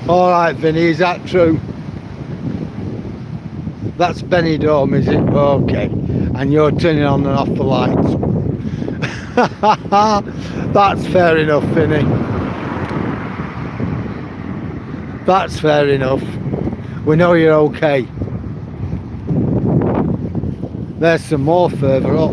Alright, Vinny, is that true? That's Benidorm, is it? Okay. And you're turning on and off the lights. That's fair enough, Vinny. That's fair enough. We know you're okay. There's some more further up.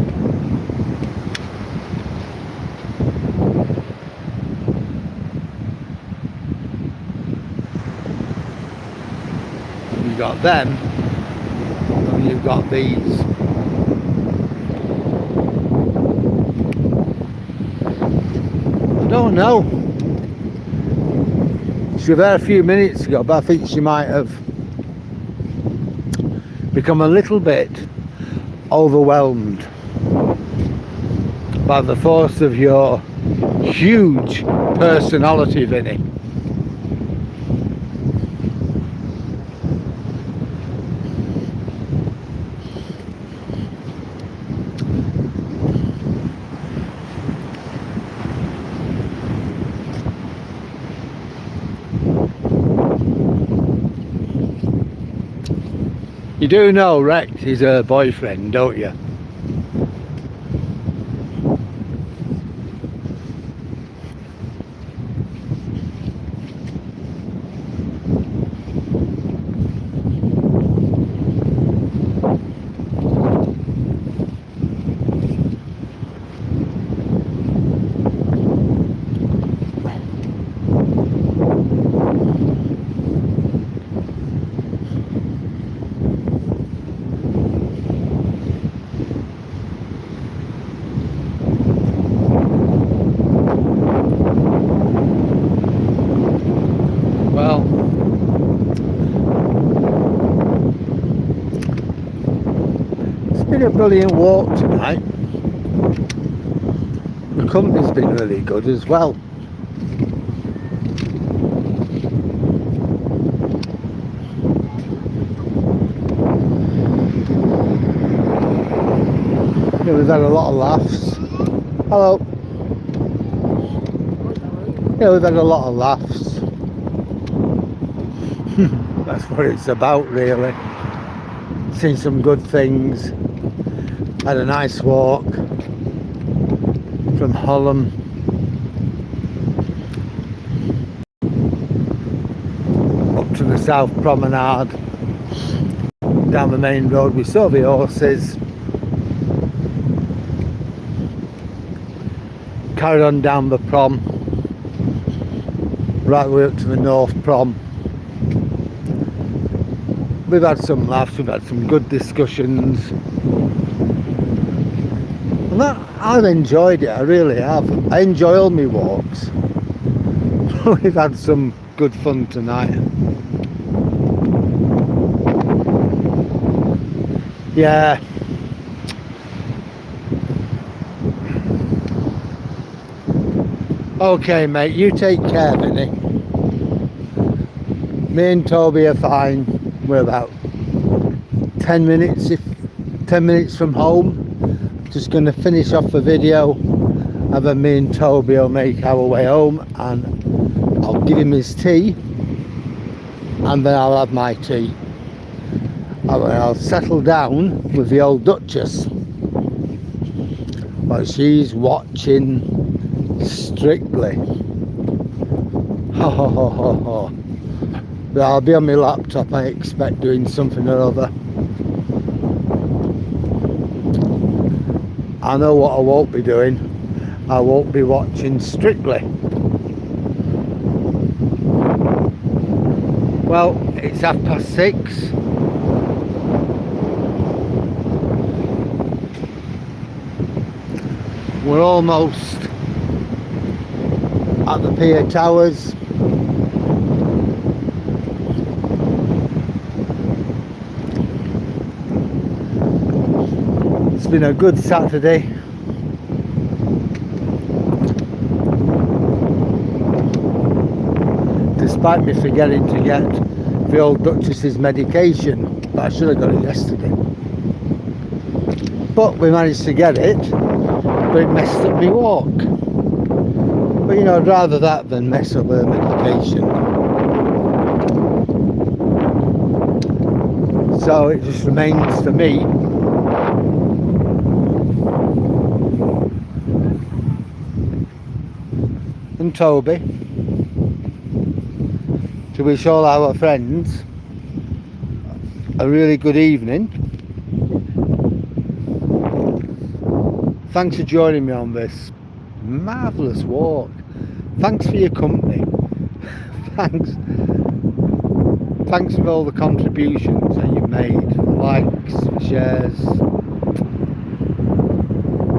You've got them, and you've got these. I don't know. She was there a few minutes ago, but I think she might have become a little bit overwhelmed by the force of your huge personality, Vinny. You do know Rex is her boyfriend, don't you? Well, it's been a brilliant walk tonight. The company's been really good as well. Yeah, we've had a lot of laughs. Hello. Yeah, we've had a lot of laughs. That's what it's about, really. Seen some good things. Had a nice walk from Hollym. Up to the South Promenade. Down the main road. We saw the horses. Carried on down the prom. Right the way up to the North Prom. We've had some laughs, we've had some good discussions. And I've enjoyed it, I really have. I enjoy all my walks. We've had some good fun tonight. Yeah. Okay, mate, you take care, Vinny. Me and Toby are fine. We're about 10 minutes from home. Just going to finish off the video, and then me and Toby will make our way home, and I'll give him his tea, and then I'll have my tea, and then I'll settle down with the old Duchess while she's watching Strictly. Ho ho ho ho ho. But I'll be on my laptop, I expect, doing something or other. I know what I won't be doing. I won't be watching Strictly. Well, it's 6:30. We're almost at the Pier Towers. It's been a good Saturday. Despite me forgetting to get the old Duchess's medication, but I should have got it yesterday. But we managed to get it, but it messed up my walk. But you know, I'd rather that than mess up her medication. So it just remains for me and Toby to wish all our friends a really good evening. Thanks for joining me on this marvellous walk. Thanks for your company. Thanks for all the contributions that you've made. The likes, the shares,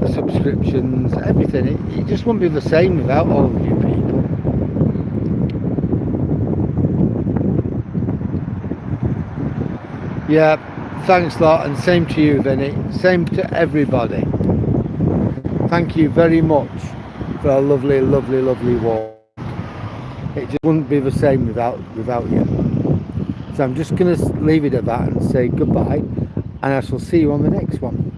the subscriptions, everything. It just wouldn't be the same without all of you people. Yeah, thanks a lot, and same to you, Vinny. Same to everybody. Thank you very much for a lovely, lovely, lovely walk. It just wouldn't be the same without you. So I'm just going to leave it at that and say goodbye, and I shall see you on the next one.